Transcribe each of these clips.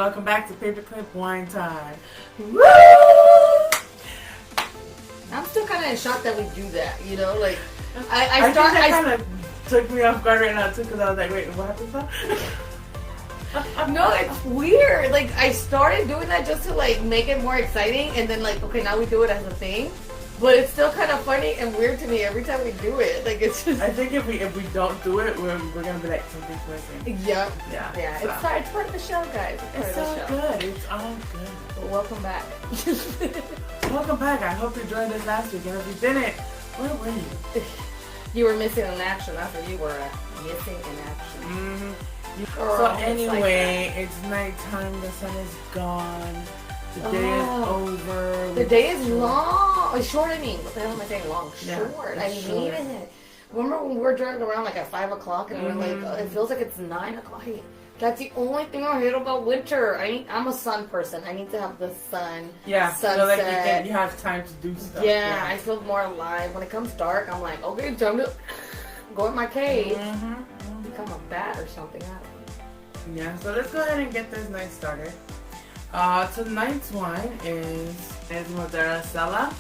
welcome back to Paperclip Wine Time. Woo! I'm still kind of in shock that we do that, you know? Like, I kind of took me off guard right now, too, because I was like, wait, what happened to that? No, it's weird. Like, I started doing that just to, like, make it more exciting, and then, like, okay, now we do it as a thing. But it's still kind of funny and weird to me every time we do it. Like, it's just... I think if we don't do it, we're going to be like, something's missing. Yep. Yeah. So. It's part of the show, guys. It's all good. It's all good. Well, welcome back. Welcome back. I hope you enjoyed this last week. And if you didn't, where were you? You were missing in action. That's where you were missing in action. Mm-hmm. So anyway, it's nighttime. The sun is gone. The day is over. The day is long. Short, I mean. What the hell am I saying long? Short. I short. needed it. Remember when we were driving around like at 5 o'clock and we're like, it feels like it's 9 o'clock. That's the only thing I hate about winter. I'm a sun person. I need to have the sun. Yeah, sunset. so like you have time to do stuff. Yeah, I feel more alive. When it comes dark, I'm like, okay, time to go in my cave. Become a bat or something. I don't know. Yeah, so let's go ahead and get this night started. Tonight's wine is Madeira Sella.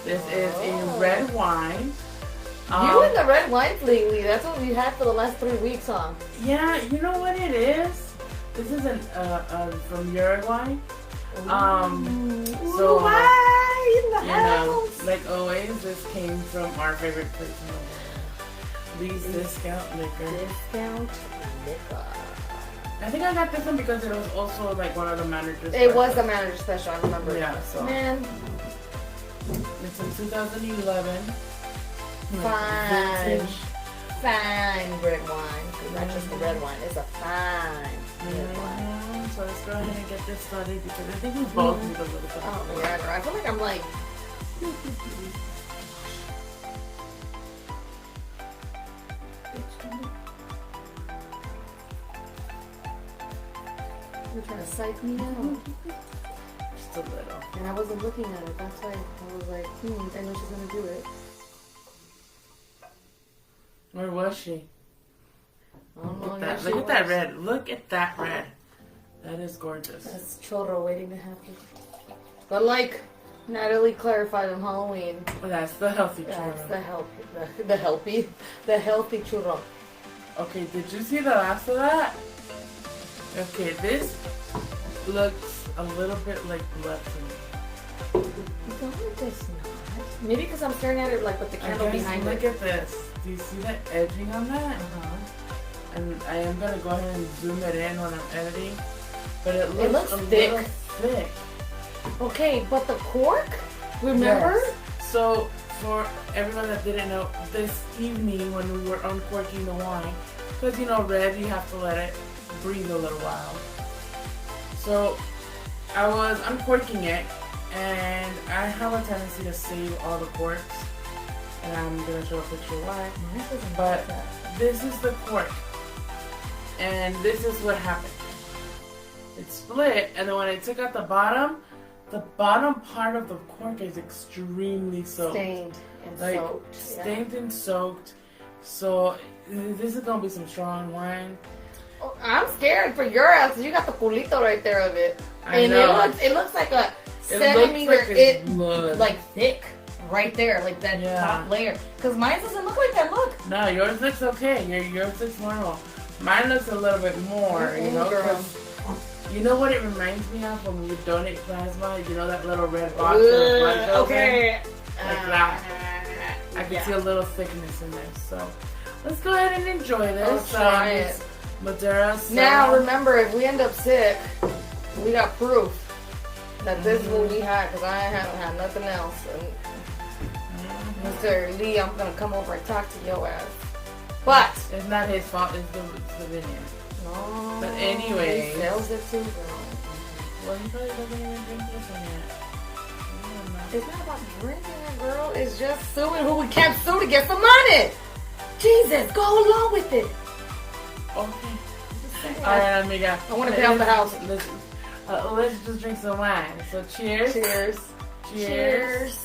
This is a red wine. You and the red wines lately. That's what we had for the last 3 weeks, huh? Yeah, you know what it is? This is from Uruguay. So why in the house? Know, like always, this came from our favorite place in the world. Lee's Discount Liquor. Discount Liquor. I think I got this one because it was also like one of the managers. It was the manager special, I remember. Yeah, so. Man. It's in 2011. Fine red wine. Not just the red wine, it's a fine red wine. So let's go ahead and get this started because I think we both need a little bit. Oh my god, I feel like I'm like... You're trying to psych me out. Just a little. And I wasn't looking at it. That's why I was like, I know she's gonna do it. Where was she? Look at that red. Look at that red. That is gorgeous. That's churro waiting to happen. But like Natalie clarified on Halloween. Well, that's the healthy churro. That's the healthy churro. Okay, did you see the last of that? Okay, this looks a little bit like blood to me. No, it does not. Maybe because I'm staring at it like with the candle behind it. Look at this. Do you see the edging on that? And I am going to go ahead and zoom it in when I'm editing. But it looks a thick. little thick. Okay, but the cork? Remember? Yes. So, for everyone that didn't know, this evening when we were uncorking the wine, because you know red, you have to let it breathe a little while. So, I was uncorking it, and I have a tendency to save all the corks. And I'm going to show a picture why. But this is the cork. And this is what happened. It split, and then when I took out the bottom part of the cork is extremely soaked. Stained and soaked. Stained and soaked. So this is going to be some strong wine. Oh, I'm scared for your ass because you got the pulito right there of it. I know. It looks like a centimeter, like thick. Right there, like that top layer. Because mine doesn't look like that, look. No, yours looks okay. Yours looks normal. Mine looks a little bit more, you know. You know what it reminds me of when we would donate plasma? You know that little red box of blood cells? Okay. Like that. I can see a little thickness in this. So let's go ahead and enjoy this. Let's try it. Madeira. Now remember, if we end up sick, we got proof that this is what we had, because I haven't had nothing else. And Mr. Lee, I'm gonna come over and talk to your ass. But it's not his fault. It's the vineyard. No. But anyway, he sells it too, girl. Well, he probably doesn't even drink this one yet. It's not about drinking it, girl. It's just suing who we can't sue to get some money. Jesus, go along with it. Okay. All right, amiga. I want to pay off the house. Let's just drink some wine. So cheers. Cheers. Cheers.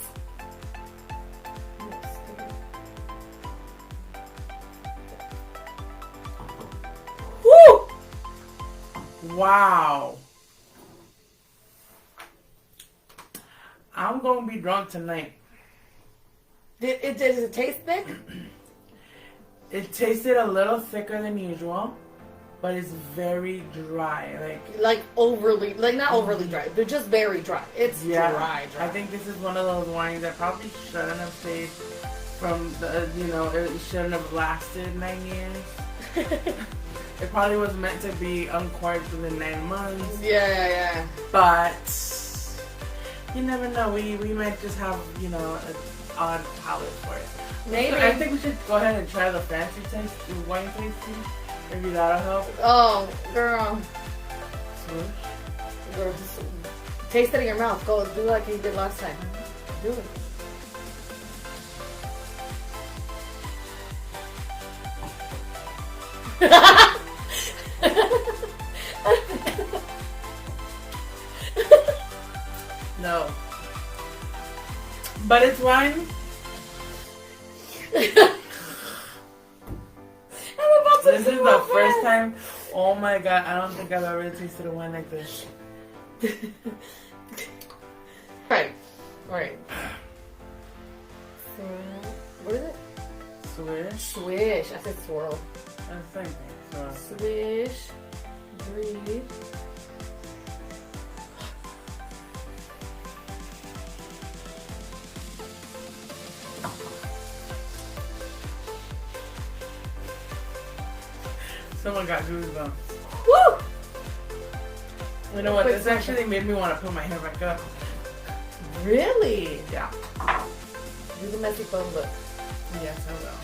Wow. I'm gonna be drunk tonight. Does it taste thick? It tasted a little thicker than usual, but it's very dry. Like overly, like not overly dry, but just very dry. It's dry. I think this is one of those wines that probably shouldn't have stayed from the, it shouldn't have lasted 9 years. It probably was meant to be uncorked within 9 months. Yeah. But you never know. We might just have, an odd palate for it. Maybe. So I think we should go ahead and try the fancy wine tasting. Maybe that'll help. Oh, girl. Swoosh. Girl, just taste it in your mouth. Go do like you did last time. Do it. No. But it's wine. This is the first time. Oh my god, I don't think I've ever tasted a wine like this. Right. What is it? Swish. Swish. I said swirl. That's the same thing. Swish. Breathe. Someone got goosebumps. Woo! You know what? This actually made me want to put my hair back up. Really? Yeah. Do the messy bun look. Yes, I will.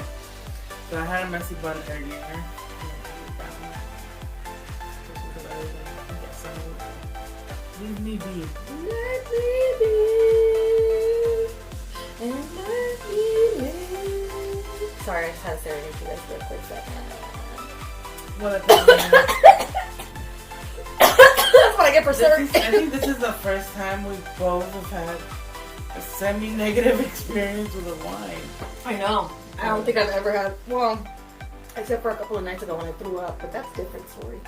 So I had a messy bun earlier. Leave me be. Let me be. And let me live. Sorry, I just had to serenade you guys real quick second. What That's what I get for serenade. I think this is the first time we both have had a semi-negative experience with a wine. I know. I don't think I've ever had, well, except for a couple of nights ago when I threw up, but that's a different story.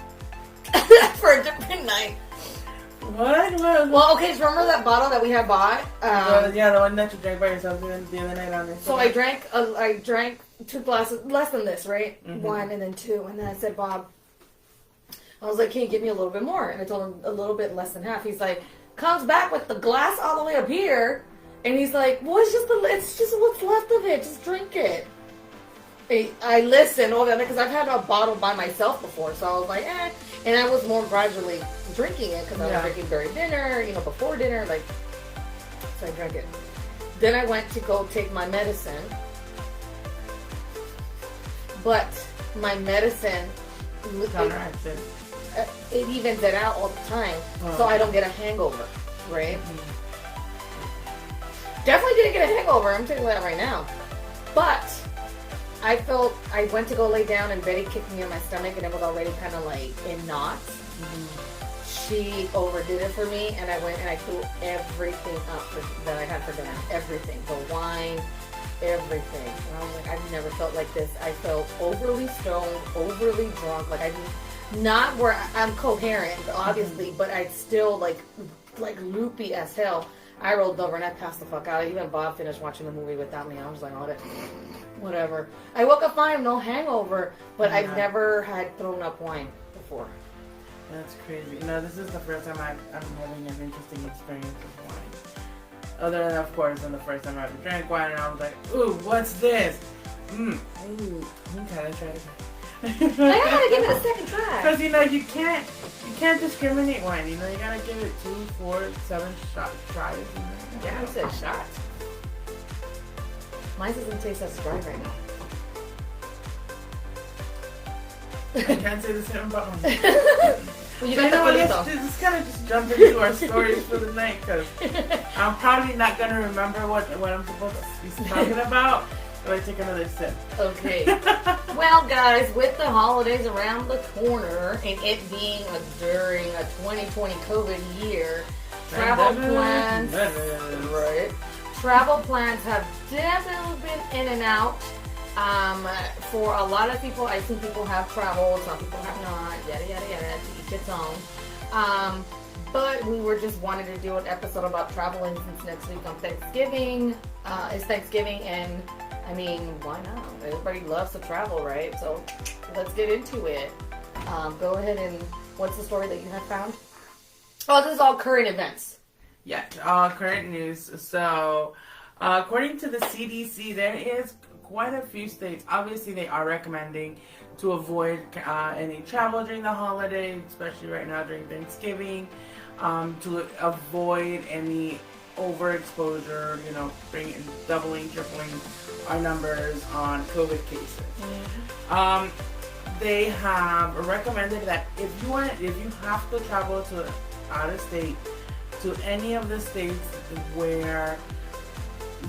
That's for a different night. What? Well, okay, so remember that bottle that we had bought? Yeah, the one that you drank by yourself the other night on this. So I drank 2 glasses, less than this, right? Mm-hmm. 1 and then 2, and then I said, Bob, I was like, can you give me a little bit more? And I told him a little bit less than half. He's like, comes back with the glass all the way up here, and he's like, well, it's just what's left of it. Just drink it. I listened, all that, because I've had a bottle by myself before, so I was like, eh. And I was more gradually drinking it because I was drinking during dinner, before dinner, so I drank it. Then I went to go take my medicine, but my medicine, it evens it out all the time, so I don't get a hangover, right? Mm-hmm. Definitely didn't get a hangover, I'm telling you that right now. But I went to go lay down and Betty kicked me in my stomach and it was already kind of like in knots. Mm-hmm. She overdid it for me and I went and I threw everything up that I had for dinner. Everything. The wine, everything. And I was like, I've never felt like this. I felt overly stoned, overly drunk. Like not where I'm coherent, obviously, but I still like loopy as hell. I rolled over and I passed the fuck out. Even Bob finished watching the movie without me. I was like, oh, whatever. I woke up fine, no hangover, but I've never had thrown up wine before. That's crazy. This is the first time I'm having an interesting experience with wine. Other than, of course, the first time I ever drank wine and I was like, ooh, what's this? Ooh. Okay, let's try it again. I gotta give it a second try. Because you can't discriminate wine. You gotta give it 2, 4, 7 tries. Yeah, I said shot. Mine doesn't taste as dry right now. I can't say the same about mine. Well, you got let's kind of just jump into our stories for the night because I'm probably not gonna remember what I'm supposed to be talking about. So I take another sip. Okay. Well, guys, with the holidays around the corner and it being during a 2020 COVID year, travel plans, right? Travel plans have definitely been in and out. For a lot of people, I think people have traveled, some people have not, yada, yada, yada, to each its own. But we were just wanting to do an episode about traveling since next week on Thanksgiving. It's Thanksgiving, and I mean, why not? Everybody loves to travel, right? So let's get into it. Go ahead and what's the story that you have found? Oh, this is all current events. Yeah, current news. So, according to the CDC, there is quite a few states. Obviously, they are recommending to avoid any travel during the holidays, especially right now during Thanksgiving, to avoid any overexposure, doubling, tripling our numbers on COVID cases. They have recommended that if you have to travel to out of state to any of the states where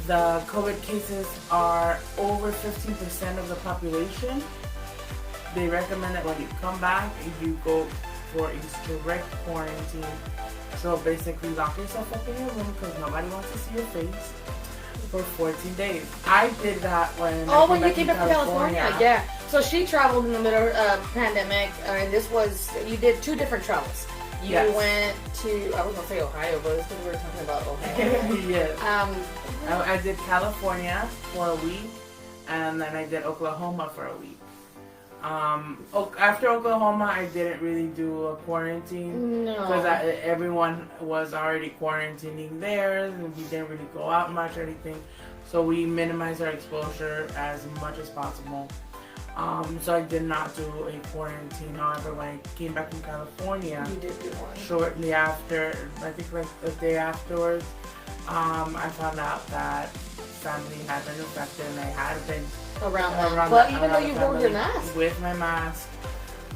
the COVID cases are over 15% of the population, they recommend that when you come back, you go for a strict quarantine. So basically lock yourself up in your room because nobody wants to see your face for 14 days. I did that when you came back to California. Yeah. So she traveled in the middle of pandemic, and you did 2 different travels. You went to, I was going to say Ohio, but it's because we were talking about Ohio. Yes. I did California for a week, and then I did Oklahoma for a week. After Oklahoma, I didn't really do a quarantine because everyone was already quarantining there, and we didn't really go out much or anything. So we minimized our exposure as much as possible. So I did not do a quarantine. However, when I came back from California, you did do one. Shortly after, I think like a day afterwards, I found out that family had been infected, and I had been around but even though you wore your mask, with my mask,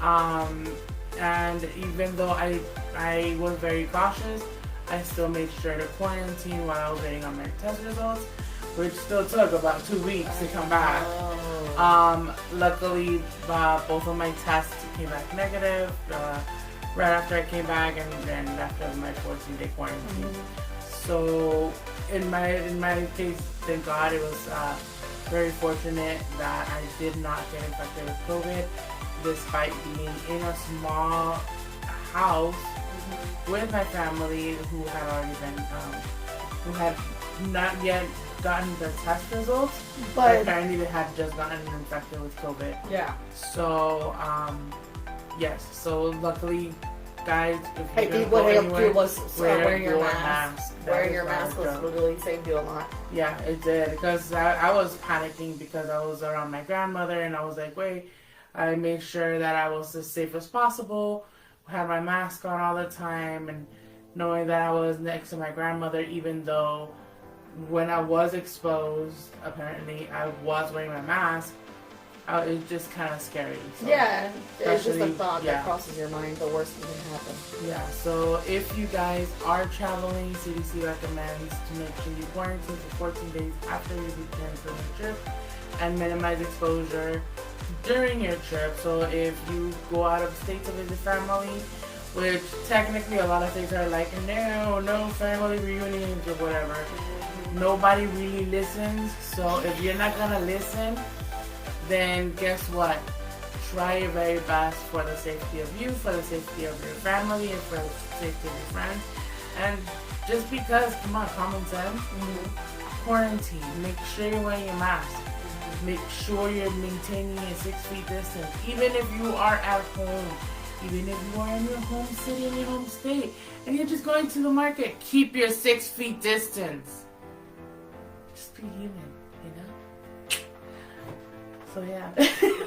and even though I was very cautious, I still made sure to quarantine while I was waiting on my test results, which still took about 2 weeks to come back. Luckily, both of my tests came back negative right after I came back, and then after my 14-day quarantine. So in my case, thank God, it was very fortunate that I did not get infected with COVID, despite being in a small house with my family who had already been, who had not yet gotten the test results, but apparently they had just gotten infected with COVID. Yeah. So, yes. So luckily, guys, if you're what helped you was wearing your mask. Wearing your mask literally saved you a lot. Yeah, it did, because I was panicking because I was around my grandmother, and I was like, wait, I made sure that I was as safe as possible, had my mask on all the time, and knowing that I was next to my grandmother, even though when I was exposed, apparently I was wearing my mask, it's just kind of scary. So yeah, it's just a thought that crosses your mind, the worst that can happen. Yeah, so if you guys are traveling, CDC recommends to make sure you quarantine for 14 days after you return from your trip and minimize exposure during your trip. So if you go out of state to visit family, which technically a lot of states are like, no family reunions or whatever, nobody really listens. So if you're not gonna listen, then guess what? Try your very best for the safety of you, for the safety of your family, and for the safety of your friends. And just because, come on, common sense, quarantine, make sure you're wearing your mask. Make sure you're maintaining a 6 feet distance. Even if you are at home, even if you are in your home city, in your home state, and you're just going to the market, keep your 6 feet distance. Just be human, you know? So yeah.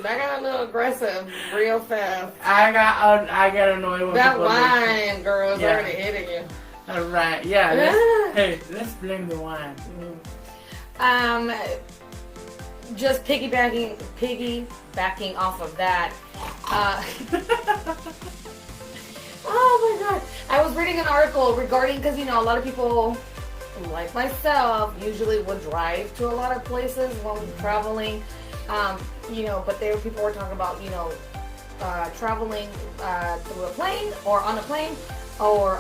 That got a little aggressive real fast. I got annoyed with that wine, girl, is already hitting you. Alright, yeah. Hey, let's blame the wine. Just piggybacking off of that. Oh my god. I was reading an article regarding, because, a lot of people, like myself, usually would drive to a lot of places while traveling. But people were talking about, traveling through a plane or on a plane or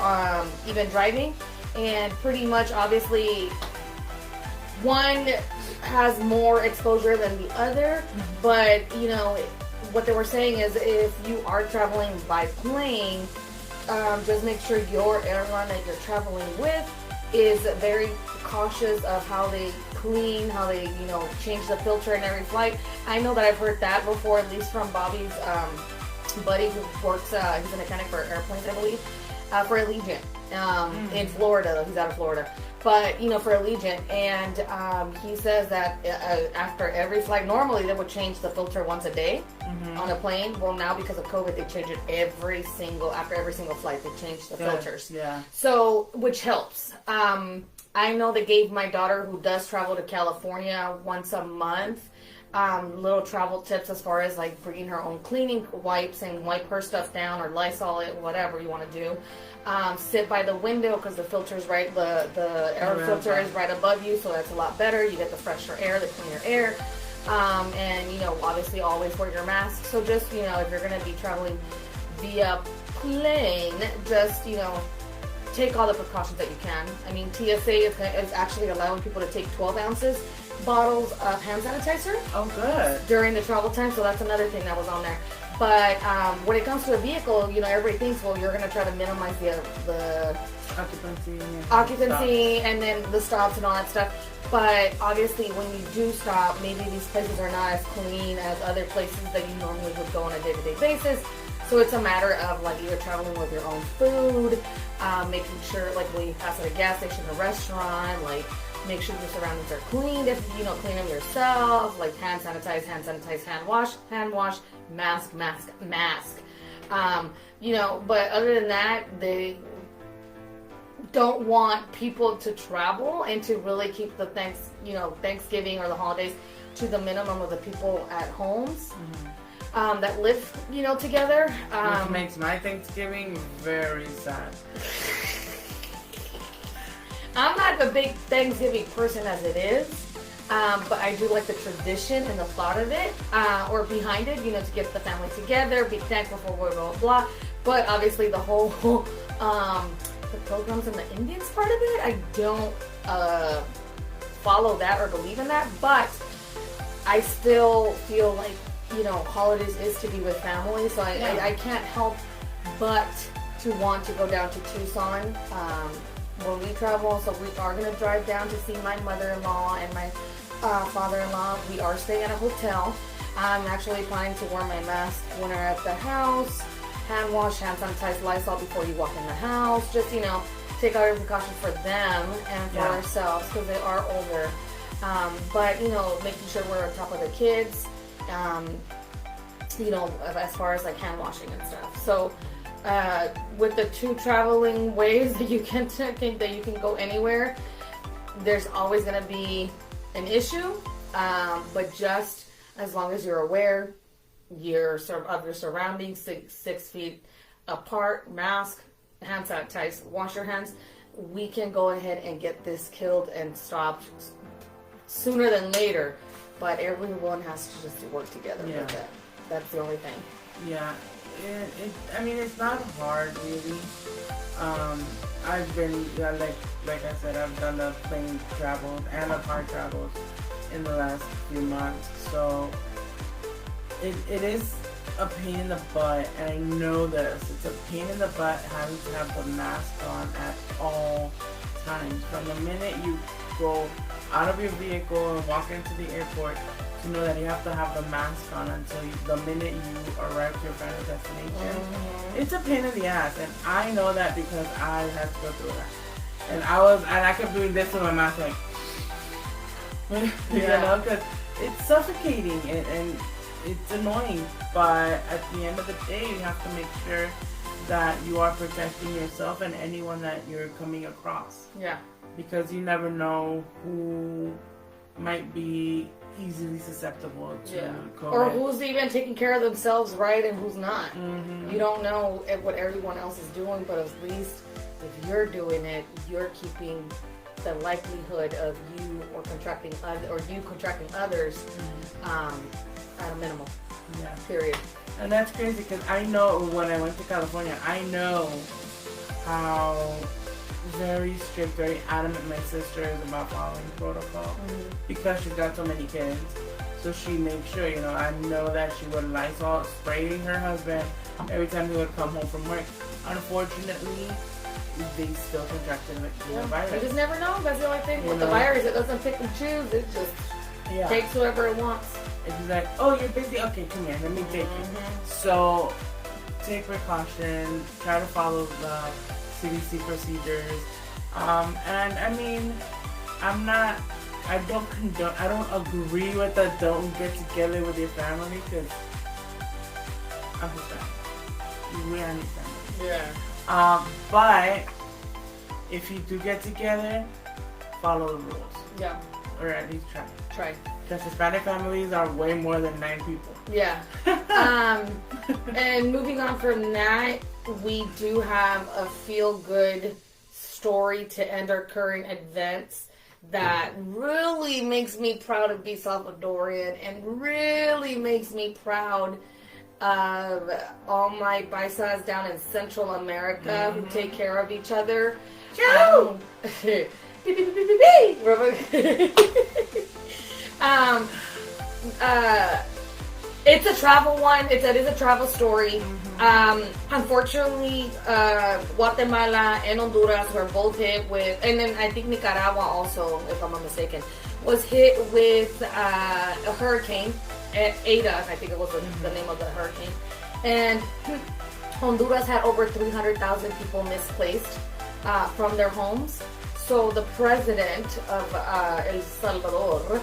even driving. And pretty much, obviously, one has more exposure than the other, but what they were saying is if you are traveling by plane, just make sure your airline that you're traveling with is very cautious of how they clean, how they, change the filter in every flight. I know that I've heard that before, at least from Bobby's buddy who works, he's a mechanic for airplanes, I believe, for Allegiant in Florida. He's out of Florida. But, for Allegiant, and he says that after every flight, normally they would change the filter once a day on a plane. Well, now because of COVID, they change it after every single flight, they change the filters. Yeah. So, which helps. I know they gave my daughter, who does travel to California once a month, little travel tips as far as like bringing her own cleaning wipes and wipe her stuff down, or Lysol it, whatever you want to do. Sit by the window because the filter's right, the air filter is right above you, so that's a lot better. You get the fresher air, the cleaner air, and obviously always wear your mask. So just if you're going to be traveling via plane, just take all the precautions that you can. I mean, TSA is actually allowing people to take 12 ounces bottles of hand sanitizer. Oh, good. During the travel time, so that's another thing that was on there. But when it comes to a vehicle, everybody thinks, well, you're going to try to minimize the occupancy and then the stops and all that stuff. But obviously, when you do stop, maybe these places are not as clean as other places that you normally would go on a day-to-day basis. So it's a matter of like either traveling with your own food, making sure like when you pass at a gas station, a restaurant, like make sure your surroundings are clean. If clean them yourself, like hand sanitize, hand wash, mask. But other than that, they don't want people to travel and to really keep the Thanksgiving or the holidays to the minimum of the people at homes. That live, together. Which makes my Thanksgiving very sad. I'm not a big Thanksgiving person as it is, but I do like the tradition and the thought of it, or behind it, to get the family together, be thankful for blah, blah, blah. But obviously the whole, the programs and the Indians part of it, I don't follow that or believe in that, but I still feel like, holidays is to be with family, so I can't help but to want to go down to Tucson when we travel. So we are going to drive down to see my mother-in-law and my father-in-law. We are staying at a hotel. I'm actually planning to wear my mask when we're at the house, hand wash, hand sanitize, Lysol before you walk in the house. Just, take all your precautions for them and for ourselves because they are older. But, making sure we're on top of the kids. As far as like hand washing and stuff. So with the 2 traveling ways that you can go anywhere, there's always going to be an issue, but just as long as you're aware of your surroundings, 6 feet apart, mask, hand sanitize, wash your hands, we can go ahead and get this killed and stopped sooner than later. But everyone has to just work together with that. That's the only thing. Yeah. It's not hard, really. I've been, like I said, I've done the plane travels and the car travels in the last few months. So it is a pain in the butt, and I know this. It's a pain in the butt having to have the mask on at all times. From the minute you go out of your vehicle and walk into the airport, to know that you have to have the mask on until the minute you arrive to your final destination. It's a pain in the ass, and I know that because I had to go through that. And I kept doing this with my mask, like, because it's suffocating and it's annoying. But at the end of the day, you have to make sure that you are protecting yourself and anyone that you're coming across. Yeah. Because you never know who might be easily susceptible to COVID. Or who's even taking care of themselves right and who's not. You don't know what everyone else is doing, but at least if you're doing it, you're keeping the likelihood of you contracting others at a minimum. Yeah. Period. And that's crazy because I know when I went to California, I know how very strict, very adamant my sister is about following protocol because she's got so many kids. So she made sure, I know that she would Lysol spraying her husband every time he would come home from work. unfortunately, they still contracted the virus. You just never know. That's the only thing with the virus. It doesn't pick and choose. It just takes whoever it wants. It's like, oh, you're busy? Okay, come here. Let me take you. So, take precaution. Try to follow the CDC procedures. And I mean, I don't agree with the don't get together with your family because I'm just family. We are your family. Yeah. But if you do get together, follow the rules. Yeah. Or at least try. Because Hispanic families are way more than 9 people. Yeah. And moving on from that, we do have a feel-good story to end our current events that really makes me proud to be Salvadorian and really makes me proud of all my paisas down in Central America who take care of each other. It's a travel one. It is a travel story. Unfortunately, Guatemala and Honduras were both hit with, and then I think Nicaragua also, if I'm not mistaken, was hit with a hurricane, Ada, I think it was the name of the hurricane. And Honduras had over 300,000 people misplaced from their homes. So the president of El Salvador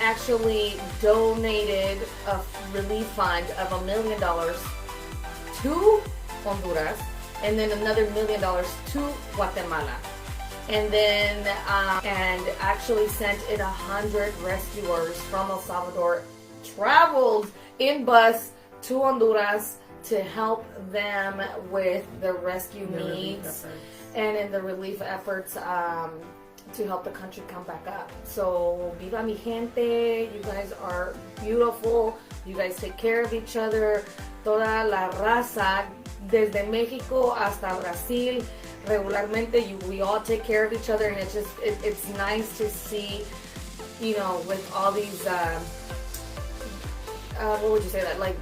actually donated a relief fund of $1 million to Honduras, and then another $1 million to Guatemala, and then and actually sent in 100 rescuers from El Salvador, traveled in bus to Honduras to help them with the rescue needs and in the relief efforts to help the country come back up. So, viva mi gente, you guys are beautiful, you guys take care of each other, toda la raza, desde Mexico hasta Brasil, regularmente, we all take care of each other, and it's just, it's nice to see, you know, with all these, what would you say that, like,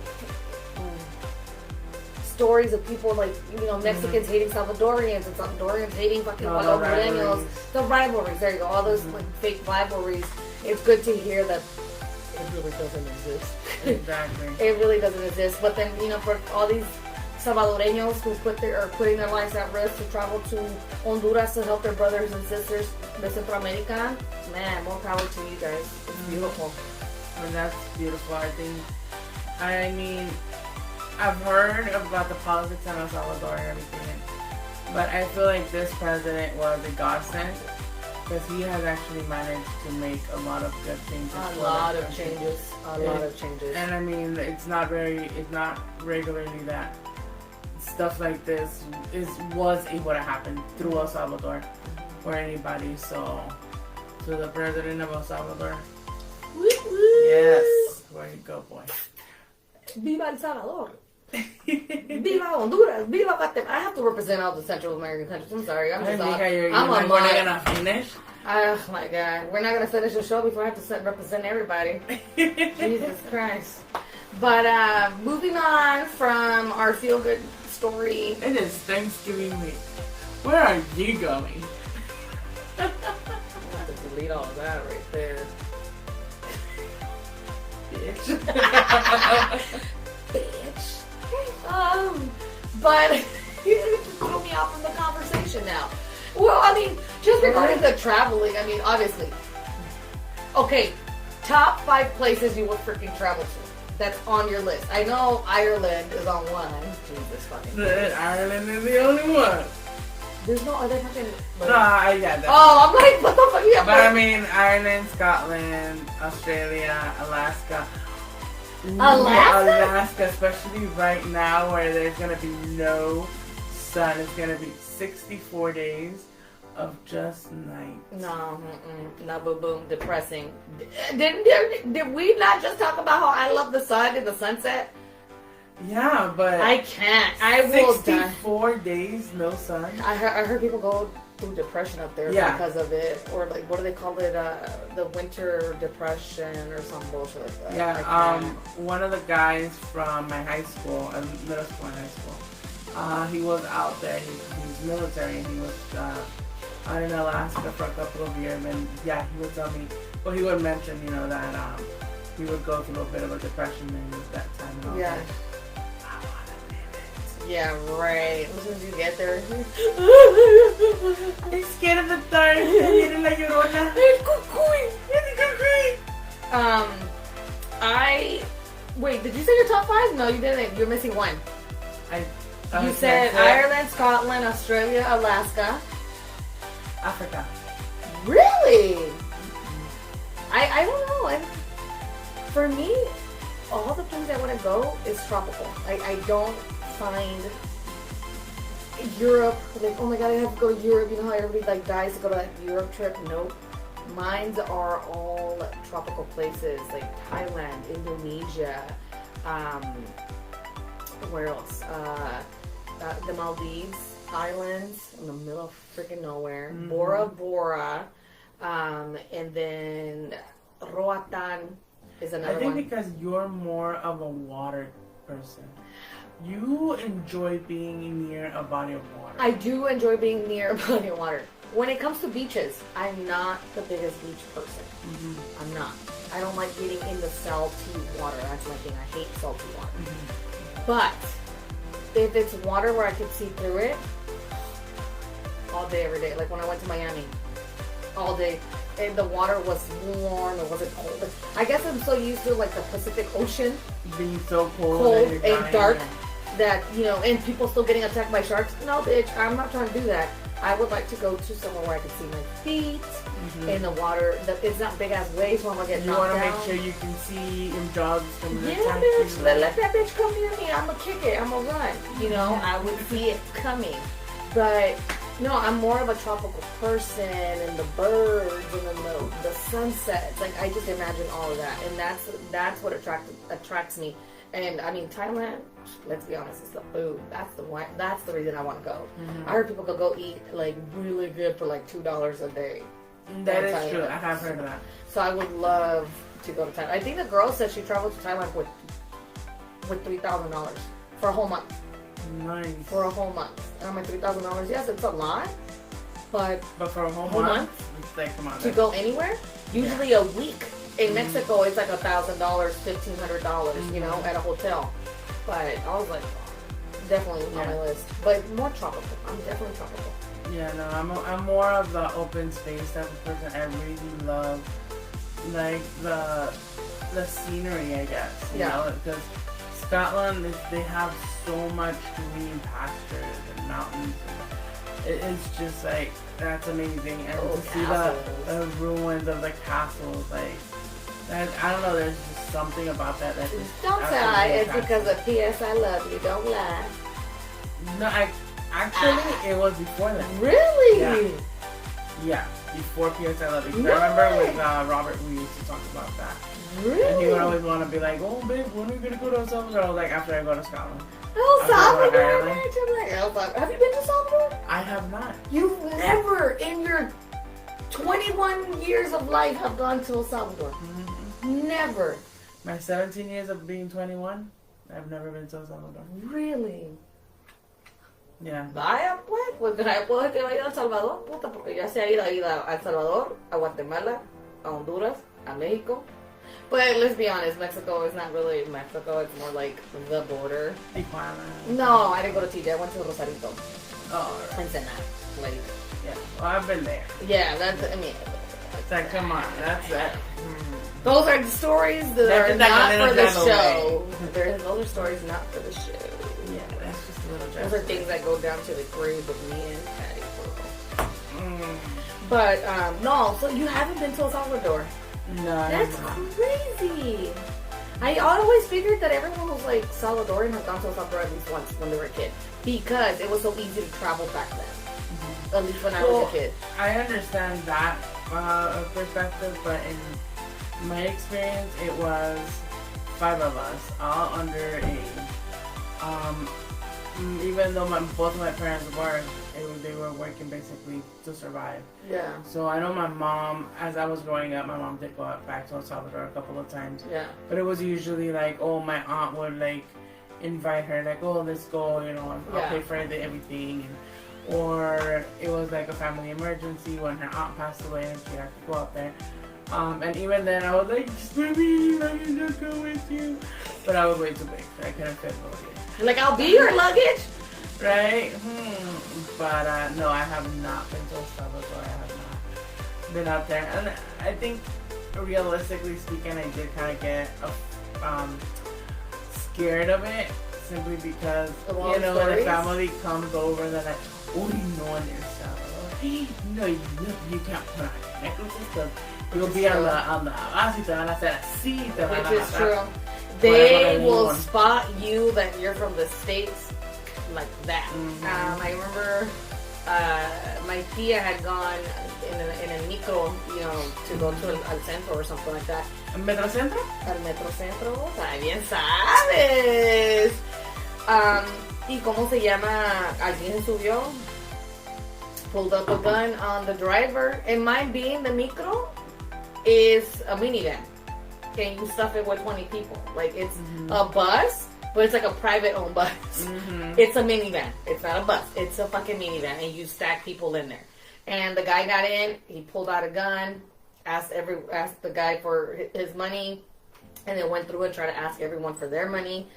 stories of people like, you know, Mexicans hating Salvadorians and Salvadorians hating fucking Hondureños. The rivalries, there you go, all those like fake rivalries. It's good to hear that it really doesn't exist. Exactly. It really doesn't exist. But then, you know, for all these Salvadoreños who are putting their lives at risk to travel to Honduras to help their brothers and sisters de Centroamérica, man, more power to you guys. It's beautiful. And that's beautiful. I mean, I've heard about the politics in El Salvador and everything, but I feel like this president was a godsend because he has actually managed to make a lot of good changes. A lot of changes. And I mean, it's not regularly that stuff like this was able to happen through El Salvador or anybody. So, to the president of El Salvador, yes, where you go, boy. Viva El Salvador. Viva Honduras. Viva Guatemala. I have to represent all the Central American countries. I'm sorry. I'm on we're not gonna finish. Oh my God. We're not gonna finish the show before I have to represent everybody. Jesus Christ. But moving on from our feel-good story. It is Thanksgiving week. Where are you going? I have to delete all of that right there. Bitch. Bitch. But you threw me off from the conversation now. Well, I mean, just regarding the traveling, I mean, obviously. Okay, top 5 places you would freaking travel to. That's on your list. I know Ireland is on one. Jesus fucking. Ireland is the only one. There's no other fucking. Yeah. Oh, I'm like, what the fuck? Yeah, but I mean, Ireland, Scotland, Australia, Alaska. Alaska, especially right now where there's going to be no sun. It's going to be 64 days of just night. No, boom, depressing. Did we not just talk about how I love the sun and the sunset? Yeah, but I can't. I will die. 64 days, no sun. I heard people go through depression up there because of it, or like what do they call it? The winter depression or some bullshit like that. Yeah. One of the guys from my high school, middle school and high school, He was out there. He's military, and he was out in Alaska for a couple of years. And yeah, he would tell me, well, he would mention, you know, that he would go through a bit of a depression in that time. And I was like, I want to live it. Yeah, right. As soon as you get there, I'm scared of the dark. Viene la llorona. El cucuy. El cucuy. Wait, did you say your top 5? No, you didn't. You're missing one. You said Ireland, Scotland, Australia, Alaska. Africa. Really? I don't know. For me, all the places I want to go is tropical. I don't find Europe like, oh my god, I have to go to Europe. You know how everybody like dies to go to that Europe trip? Nope. Mines are all tropical places like Thailand, Indonesia. Where else? The Maldives Islands in the middle of freaking nowhere. Mm-hmm. Bora Bora. And then Roatan is another one. I think because you're more of a water person. You enjoy being near a body of water. I do enjoy being near a body of water. When it comes to beaches, I'm not the biggest beach person. Mm-hmm. I'm not. I don't like getting into salty water. That's my thing. I hate salty water. Mm-hmm. But if it's water where I could see through it, all day, every day. Like when I went to Miami, all day. And the water was warm. It wasn't cold. I guess I'm so used to like the Pacific Ocean being so cold and dark that, you know, and people still getting attacked by sharks. No, bitch, I'm not trying to do that. I would like to go to somewhere where I can see my feet in the water. It's not big ass waves where I'm gonna get knocked down. You want to make sure you can see your dogs coming to attack you. Let that bitch come near me. I'm gonna kick it. I'm gonna run. You know, I would see it coming. But no, I'm more of a tropical person, and the birds, and then the sunsets. Like I just imagine all of that, and that's what attracts me. And I mean, Thailand. Let's be honest, it's the food. That's the reason I want to go. I heard people could go eat like really good for like $2 a day. That is true. I have heard of that. So I would love to go to Thailand. I think the girl said she traveled to Thailand with $3,000 for a whole month. Nice. For a whole month. And I'm like, $3,000. Yes, it's a lot, but for a whole month? It's like, come on. To go anywhere? Usually a week. In Mexico, it's like $1,000, $1,500, you know, at a hotel. But I was like, definitely on my list. But more tropical. I'm definitely tropical. Yeah, no, I'm more of the open space type of person. I really love like the scenery, I guess. You know, because Scotland, they have so much green pastures and mountains. It's just like, that's amazing. And to see the ruins of the castles, like, I don't know, there's just something about that just... Don't lie, it's because of P.S. I Love You, don't lie. No, actually, it was before that. Really? Yeah, before P.S. I Love You. Because I remember with Robert, we used to talk about that. Really? And he would always want to be like, oh, babe, when are we going to go to El Salvador? I was like, after I go to Scotland. El Salvador, have you been to Salvador? I have not. You've never, in your 21 years of life, have gone to El Salvador? Never. My 17 years of being 21, I've never been to El Salvador. Really? Yeah. Vaya pues después que vaya a El Salvador, puta, porque ya se ha ido a El Salvador, a Guatemala, a Honduras, a Mexico. But let's be honest, Mexico is not really Mexico, it's more like the border. Tijuana. No, I didn't go to TJ, I went to Rosarito. Oh, right. Ensenada, like. Yeah, well, I've been there. Yeah, that's, I mean. It's like, come on, that's that. Those are the stories that are not for the show. Those are stories not for the show. Yeah, that's just a little Those are things that go down to the grave of me and Patty Pearl. But, no, so you haven't been to El Salvador? No. That's crazy. I always figured that everyone was like Salvadorian had gone to El Salvador at least once when they were a kid. Because it was so easy to travel back then. At least when I was a kid. I understand that perspective, but in my experience, it was 5 of us, all underage. Even though both of my parents worked, they were working basically to survive. Yeah. So I know my mom, as I was growing up, my mom did go back to El Salvador a couple of times. Yeah. But it was usually like, oh, my aunt would like invite her, like, oh, let's go, you know, I'll pay for everything. Or it was like a family emergency when her aunt passed away and she had to go out there. And even then I was like, Swimming, I can just go with you. But I was way too big. I couldn't fit luggage. Like, I'll be your luggage? Right? But no, I have not been to El Salvador. I have not been out there. And I think, realistically speaking, I did kind of get scared of it. Simply because, you know, when the family comes over, they're like, oh, you know, in El Salvador, no, you can't put on your necklaces because you'll be on the así te van a hacer así, te van a Which is true. They will spot you that you're from the States like that. I remember my tia had gone in a micro, you know, to go to al centro or something like that. ¿El Metrocentro? Al Metrocentro, bien sabes. ¿Y cómo se llama? Alguien subió, pulled up a gun on the driver, and mine being the micro is a minivan. And you stuff it with 20 people. Like, it's a bus, but it's like a private owned bus. It's a minivan. It's not a bus. It's a fucking minivan, and you stack people in there. And the guy got in, he pulled out a gun, asked the guy for his money, and then went through and tried to ask everyone for their money.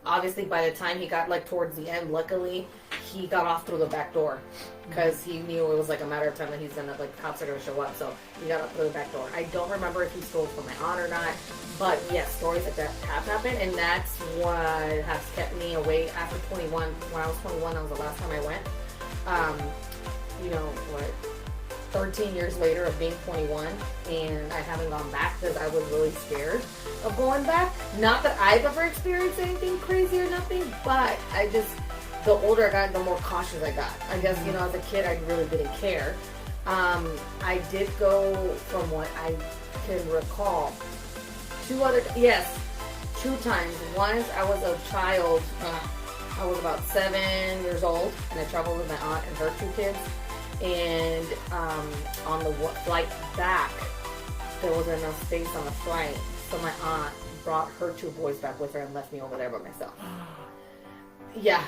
Obviously, by the time he got, like, towards the end, luckily, he got off through the back door. Because he knew it was, like, a matter of time that he's gonna, like, cops are gonna show up. So, he got up through the back door. I don't remember if he stole from my aunt or not. But, yes, stories like that have happened. And that's what has kept me away after 21. When I was 21, that was the last time I went. You know, 13 years later of being 21, and I haven't gone back because I was really scared of going back. Not that I've ever experienced anything crazy or nothing, but I just, the older I got, the more cautious I got. I guess, you know, as a kid, I really didn't care. I did go, from what I can recall, 2 times. Once I was a child, I was about 7 years old, and I traveled with my aunt and her 2 kids. And on the flight back, there wasn't enough space on the flight, so my aunt brought her 2 boys back with her and left me over there by myself. Yeah,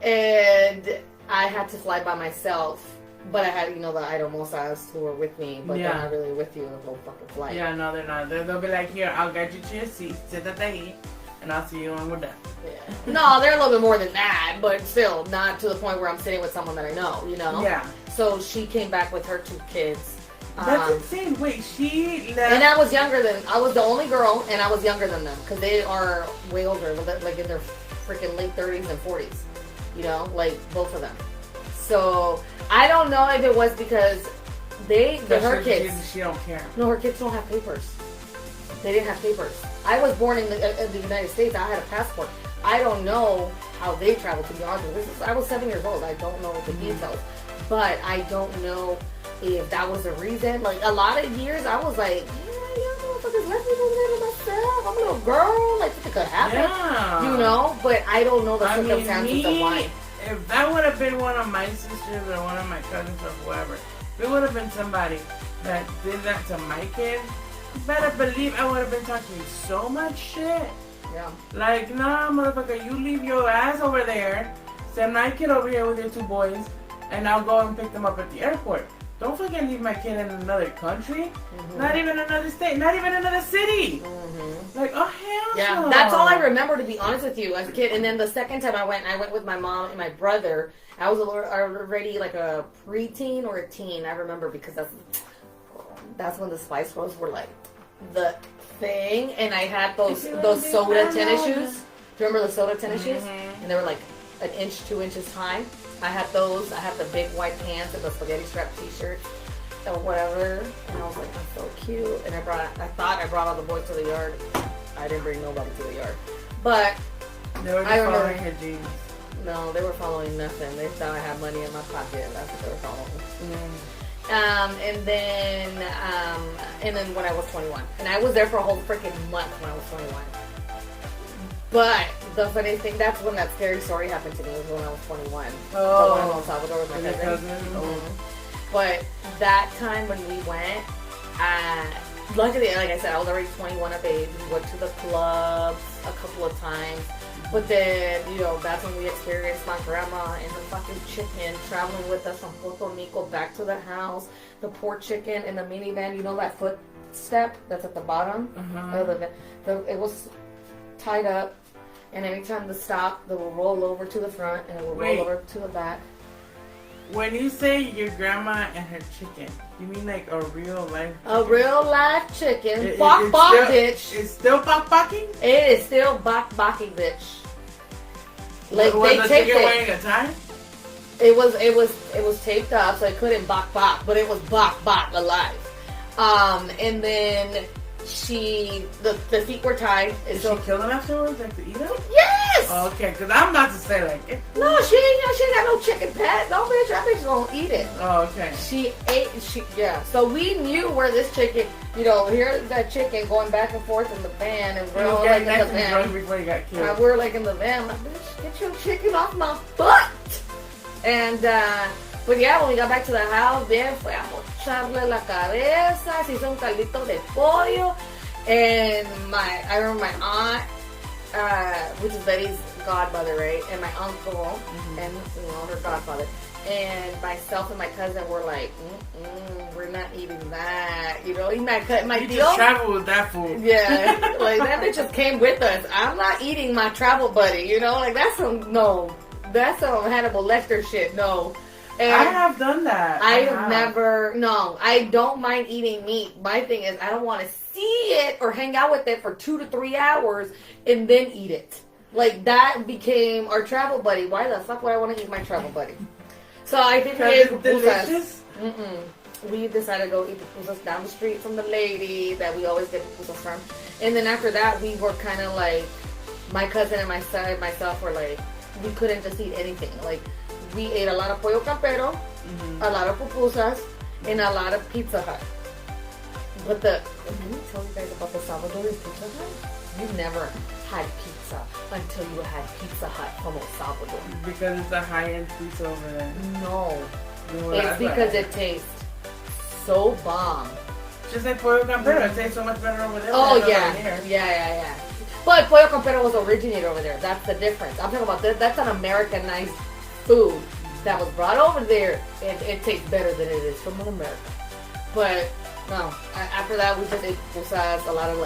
and I had to fly by myself, but I had, you know, the Idomosas who were with me, but they're not really with you the whole fucking flight. Yeah, no, they're not. They'll be like, here, I'll get you to your seat, siéntate ahí, and I'll see you when we're done. Yeah. No, they're a little bit more than that, but still, not to the point where I'm sitting with someone that I know, you know? Yeah. So she came back with her 2 kids. That's insane. Wait, she left. And I was the only girl, and I was younger than them, because they are way older, like in their freaking late 30s and 40s. You know, like both of them. So I don't know if it was because her kids. She don't care. No, her kids don't have papers. They didn't have papers. I was born in the United States. I had a passport. I don't know how they traveled, to be honest with you. I was 7 years old. I don't know the details. But I don't know if that was the reason. Like, a lot of years, I was like, yeah, motherfuckers left me over there to myself. I'm a little girl. Like, it could happen. Yeah. You know? But I don't know the circumstances of why. If that would have been one of my sisters or one of my cousins or whoever, if it would have been somebody that did that to my kid, you better believe I would have been talking so much shit. Yeah. Like, nah, motherfucker, you leave your ass over there, send my kid over here with your 2 boys, and I'll go and pick them up at the airport. Don't fucking leave my kid in another country, not even another state, not even another city. Like, oh, hell yeah, no. That's all I remember, to be honest with you, as a kid. And then the second time I went with my mom and my brother. I was already like a preteen or a teen, I remember, because that's when the Spice Girls were like the thing. And I had those soda tennis shoes. Do you remember the soda tennis shoes? And they were like 1 inch, 2 inches high. I had those. I had the big white pants and the spaghetti strap t-shirt or whatever. And I was like, that's so cute. And I thought I brought all the boys to the yard. I didn't bring nobody to the yard. But they were just following her jeans. No, they were following nothing. They thought I had money in my pocket. That's what they were following. And then when I was 21. And I was there for a whole freaking month when I was 21. But the funny thing, that's when that scary story happened to me, was when I was 21. Oh. The one in El Salvador with my cousin. But that time when we went, luckily, like I said, I was already 21 of age. We went to the clubs a couple of times. But then, that's when we experienced my grandma and the fucking chicken traveling with us from Puerto Rico back to the house. The poor chicken in the minivan, that footstep that's at the bottom of the van. It was tied up, and anytime the stop, they will roll over to the front and it will roll over to the back. When you say your grandma and her chicken, you mean like a real life chicken? A real life chicken. Bok bok, bitch. It's still bok bocking? It is still bok bocking, bitch. Like was they the taped chicken it. wearing a tie? It was taped up, so it couldn't bok bok, but it was bok bok alive. And then the feet were tied. Did she kill them afterwards, like to eat them? Yes. Oh, okay, because I'm about to say like. No, she ain't got no chicken pet. No bitch, that bitch gonna eat it. Oh, okay. She ate. So we knew where this chicken. Here's that chicken going back and forth in the van, and we're all like in the van. Before you got killed. We're like in the van, like, bitch, get your chicken off my butt. And but yeah, when we got back to the house, bien fue a mocharle la cabeza, se hizo un caldito de pollo, and I remember my aunt, which is Betty's godmother, right, and my uncle, and her godfather, and myself and my cousin were like, we're not eating that, my you deal. just travel with that food. Yeah, like that bitch just came with us. I'm not eating my travel buddy, that's some Hannibal Lecter shit, no. And I have done that. I don't mind eating meat. My thing is, I don't want to see it or hang out with it for 2 to 3 hours and then eat it. Like, that became our travel buddy. Why the fuck would I want to eat my travel buddy? So I think we ate delicious. We decided to go eat the pupusas down the street from the lady that we always get pupusas from. And then after that, we were kind of like, my cousin and myself were like, we couldn't just eat anything. Like, we ate a lot of pollo campero, a lot of pupusas, and a lot of Pizza Hut. But let me tell you guys about the Salvadorian Pizza Hut. You never had pizza until you had Pizza Hut from El Salvador. Because it's a high-end pizza over there. No. It's because it tastes so bomb. Just like pollo campero, it tastes so much better over there. Oh, yeah. Yeah. But pollo campero was originated over there. That's the difference. I'm talking about that's an Americanized food that was brought over there, and it tastes better than it is from America. But no, after that we just ate pupusas, a lot of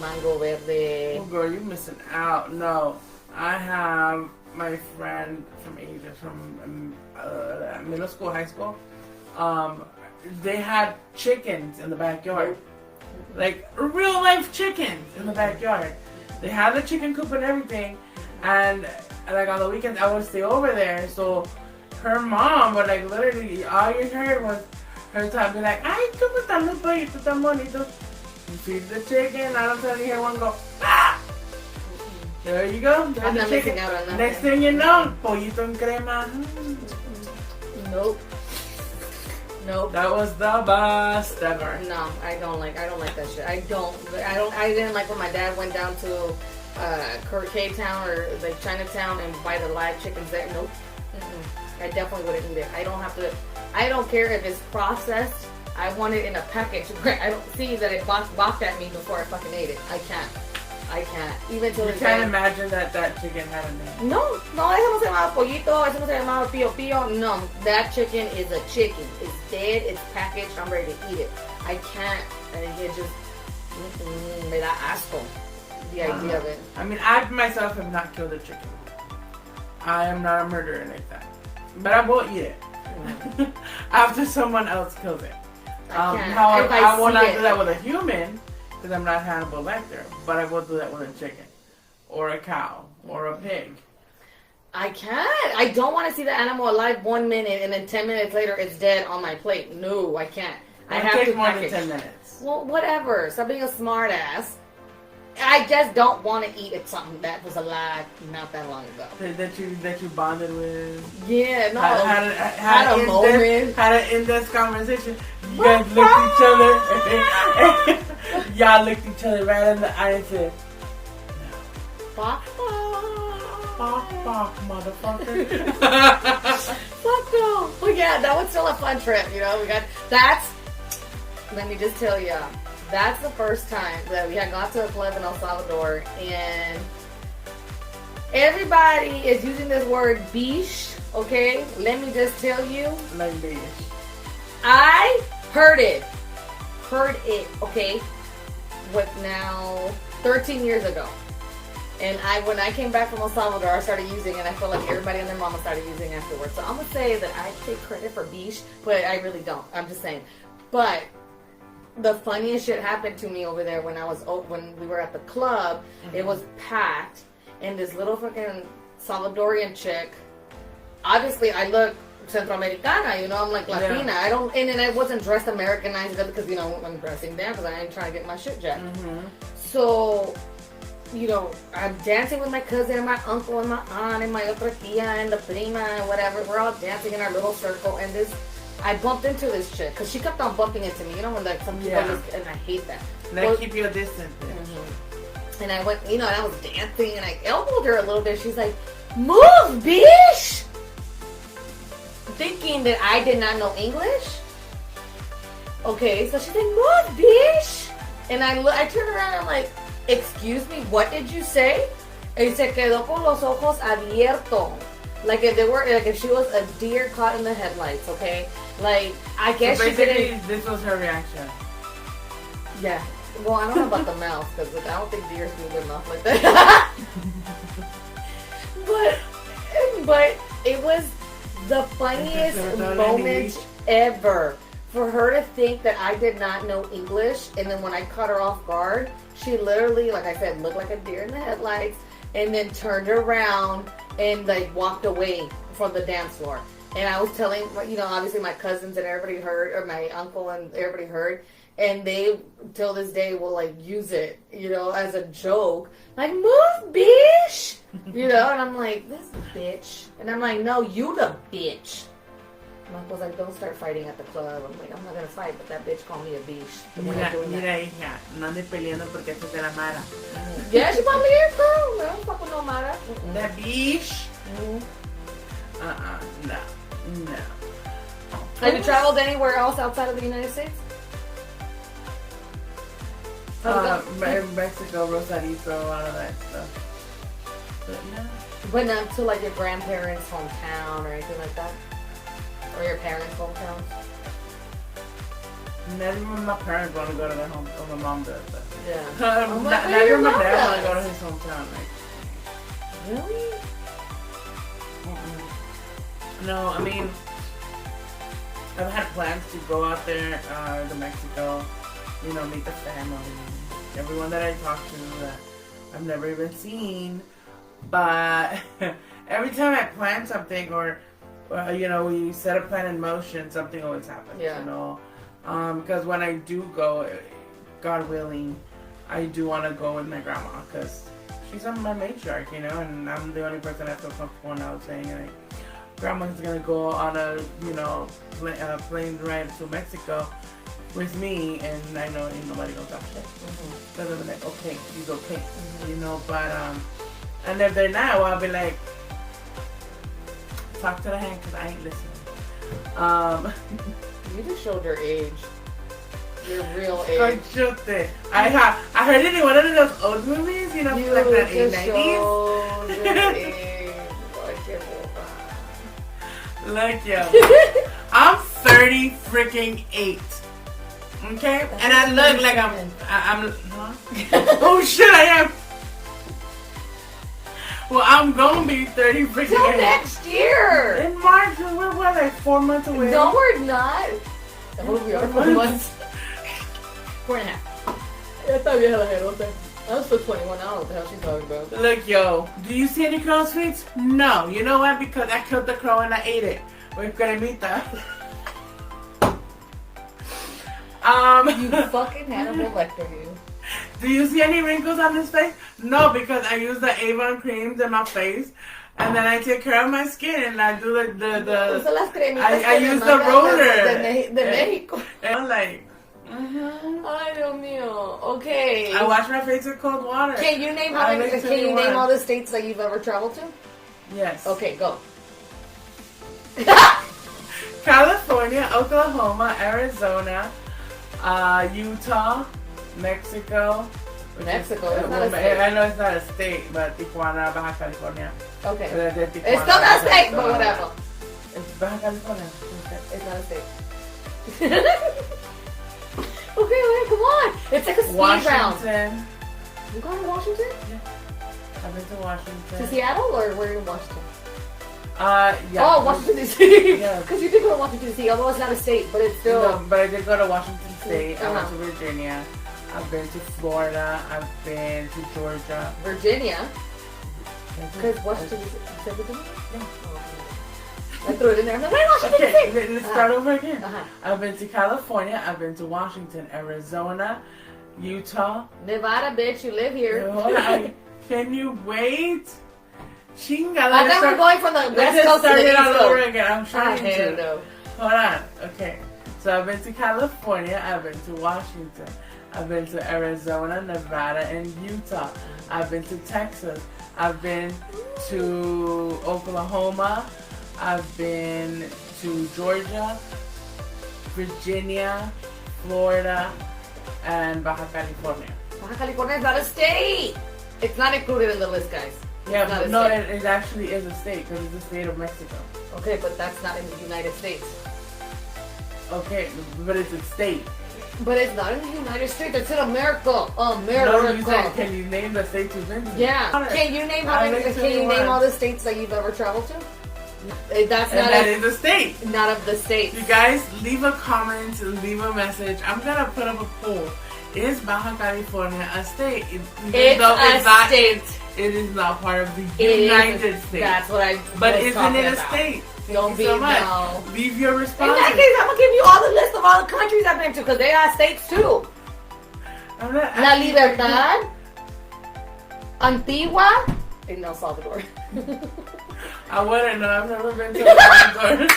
mango verde. Oh girl, you're missing out. No, I have my friend from Asia, from middle school, high school. They had chickens in the backyard, like real life chickens in the backyard. They had the chicken coop and everything, and like on the weekends I would stay over there. So her mom would like literally, all you heard was her talk, be like, "Ay, ¿cómo están los pollitos tan bonitos?" You feed the chicken, I don't tell you, hear one go, "Ah!" There you go. I'm not missing out on that. Next thing you know, pollito en crema. Nope. That was the best ever. No, I don't like that shit. I didn't like when my dad went down to K-Town or like Chinatown and buy the live chickens there. Nope. I definitely wouldn't eat it. I don't care if it's processed. I want it in a package. I don't see that it bopped at me before I fucking ate it. I can't. Even till you can't imagine that chicken had a name. No, eso no se llama pollito, eso no se llama pío pío. No, that chicken is a chicken. It's dead, it's packaged, I'm ready to eat it. I can't, and it just, me da asco, the idea of it. I mean, I myself have not killed a chicken. I am not a murderer like that. But I will eat it. After someone else kills it. However, I will not do that with a human, because I'm not Hannibal Lecter, but I will do that with a chicken, or a cow, or a pig. I can't. I don't want to see the animal alive 1 minute and then 10 minutes later it's dead on my plate. No, I can't. I have to more package. than 10 minutes. Well, whatever. Stop being a smart ass. I just don't want to eat something that was alive not that long ago. That you bonded with. Yeah, no. Had a moment. Had an in-depth conversation. You guys looked each other. Y'all looked each other right in the eye and said, "Fuck, motherfucker." Fuck no. Well, yeah, that was still a fun trip. Let me just tell you. That's the first time that we had gone to a club in El Salvador, and Everybody is using this word bish, okay? Let me just tell you. Like this. I heard it, okay? What now, 13 years ago. And when I came back from El Salvador, I started using it, and I feel like everybody and their mama started using it afterwards. So I'm going to say that I take credit for bish, but I really don't. I'm just saying. But the funniest shit happened to me over there when we were at the club. Mm-hmm. It was packed, and this little fucking Salvadorian chick, obviously I look Centroamericana, you know, I'm like Latina. Yeah. And I wasn't dressed Americanized because, you know, I'm dressing down because I ain't trying to get my shit jacked. Mm-hmm. So, you know, I'm dancing with my cousin and my uncle and my aunt and my otra tia and the prima and whatever. We're all dancing in our little circle, and I bumped into this chick because she kept on bumping into me. You know, when like some people and I hate that. Now keep your distance. Mm-hmm. And I went, you know, and I was dancing and I elbowed her a little bit. She's like, "Move, bitch!" Thinking that I did not know English. Okay, so she's like, "Move, bitch!" And I turned around and I'm like, "Excuse me, what did you say?" Y se quedó con los ojos abiertos. Like if she was a deer caught in the headlights, okay? Like, I guess so she didn't... this was her reaction. Yeah. Well, I don't know about the mouth, because I don't think deers do their mouth like that. But it was the funniest moment ever. For her to think that I did not know English, and then when I caught her off guard, she literally, like I said, looked like a deer in the headlights, and then turned around and like walked away from the dance floor. And I was telling, you know, obviously my cousins and everybody heard, or my uncle and everybody heard, and they till this day will like use it, you know, as a joke, like, "Move, bitch," you know. And I'm like, "This bitch," and I'm like, "No, you the bitch." My uncle's like, "Don't start fighting at the club." I'm like, "I'm not gonna fight, but that bitch called me a bitch." Mira, hija, no andes peleando porque esto es de la Mara. Yeah, she called me a girl. I don't fuck with no Mara. That bitch? No. Have you traveled anywhere else outside of the United States? Mexico, Rosarito, all of that stuff. But no. But not to like your grandparents' hometown or anything like that? Or your parents' hometown? Not even my parents want to go to their home, or my mom does. But yeah. Not even my dad want to go to his hometown. Like, really? No, I mean, I've had plans to go out there to Mexico, you know, meet the family, everyone that I talk to that I've never even seen. But every time I plan something or you know, we set a plan in motion, something always happens, you know. Because when I do go, God willing, I do want to go with my grandma because she's my matriarch, you know, and I'm the only person I feel comfortable now saying, like, Grandma's going to go on a, you know, plane ride to Mexico with me, and I know ain't nobody gonna talk shit. So they'll be like, "Okay, he's okay," you know. But and if they're not, well, I'll be like, "Talk to the hand," because I ain't listening. You just showed your age. Your real age. I heard it in one of those old movies, you know, you like that just 80s. Showed your age. Look, yo, I'm 30 freaking 8. Okay, that's and I look like I'm huh? Oh shit, I am. Well, I'm gonna be 30 freaking 8 till next year in March. We're like 4 months away. No, we're not. We are 4 months. 4.5. I was still 21. I don't know what the hell she's talking about. Look, yo, do you see any crow's feet? No. You know why? Because I killed the crow and I ate it with cremita. You fucking Hannibal Lecter, you. Do you see any wrinkles on this face? No, because I use the Avon creams in my face, and then I take care of my skin, and I do I use the roller. De Mexico. And I'm like, Ay, Dios mío. Okay. I wash my face with cold water. Can you name all the states that you've ever traveled to? Yes. Okay, go. California, Oklahoma, Arizona, Utah, Mexico, Mexico. It's not a state. I know it's not a state, but Tijuana, Baja California. Okay. It's It's still not a state, but whatever. It's Baja California. It's not a state. Okay, come on. It's like a speed round. Washington. You going to Washington? Yeah. I've been to Washington. To Seattle or where in Washington? Yeah. Oh, Washington D.C. Yeah. Because you did go to Washington D.C., although it's not a state, but it's still... No, but I did go to Washington State. I went Uh-huh. to Virginia. I've been to Florida. I've been to Georgia. Virginia? Because Washington D.C. You said Virginia? Yeah. I threw it in there. I'm like, wait, Washington Okay, D.C.! let's start over again. Uh-huh. I've been to California. I've been to Washington, Arizona, Utah. Nevada, bitch, you live here. Hold on. Can you wait? Chinga. I thought we were going from the West Coast to the East all over Coast. again. I'm trying to. No. Hold on. Okay. So I've been to California. I've been to Washington. I've been to Arizona, Nevada, and Utah. I've been to Texas. I've been to Oklahoma. I've been to Georgia, Virginia, Florida, and Baja California. Baja California is not a state. It's not included in the list, guys. Yeah, It's not but a no, state. it actually is a state because it's the state of Mexico. Okay, but that's not in the United States. Okay, but it's a state. But it's not in the United States. It's in America. No, you said, America. can you name the states you've been to? Yeah. Can you name all the states that you've ever traveled to? That's And not that is a state. not of the states. You guys, leave a comment, leave a message. I'm gonna put up a poll. Is Baja California a state? It's a state. It is not part of the It United is. States. That's what I But was isn't talking it a about. state? Thank Don't you be so much. no. Leave your In responses. that case, I'm gonna give you all the list of all the countries I've been to because they are states too. I'm not La asking- Libertad, Antigua, in El Salvador. I wouldn't know. I've never been to El Salvador.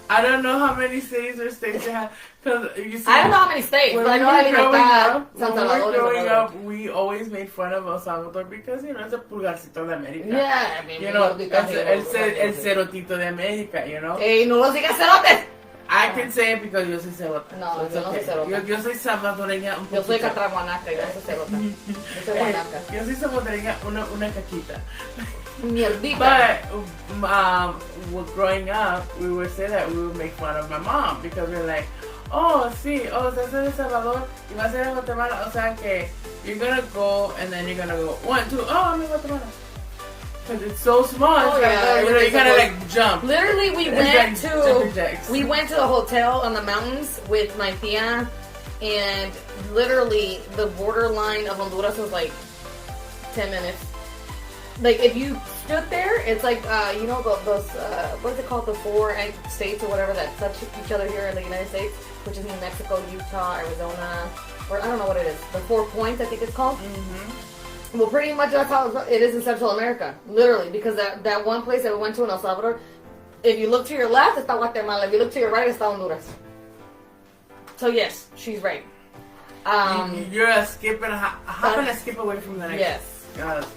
I don't know how many cities or states they have. Cause you see, I don't know how many states, when but I we know La were growing Libertad, up, San when we Salvador, were is growing another up, we always made fun of El Salvador because, you know, it's a pulgarcito de América. Yeah, I mean, You know, el cerotito de América, you know? Hey, no lo digas cerotes. I can say it because yo soy celota. No, so it's yo no soy okay. celota. Yo soy salvadoreña un Yo soy poquito. catraguanaca, yo no soy celota. Yo soy guanaca. Yo soy salvadoreña una caquita. Mierdita. But growing up, we would say that we would make fun of my mom because we're like, oh, sí, estás en El Salvador y vas a ir a Guatemala. O sea que you're gonna go and then you're gonna go 1, 2, oh, I'm in Guatemala. Because it's so small. Oh, yeah, you gotta like jump. Literally, we It's went like to jumping jacks. a hotel on the mountains with my tia, and literally the borderline of Honduras was like 10 minutes. Like if you stood there, it's like you know those what is it called, the 4 states or whatever that touch each other here in the United States, which is New Mexico, Utah, Arizona, or I don't know what it is. The 4 points, I think it's called. Mm-hmm. Well, pretty much that's how it is in Central America, literally, because that one place that we went to in El Salvador, if you look to your left, it's Guatemala. If you look to your right, it's Honduras. So yes, she's right. You're a skip and a skip away from the next Yes.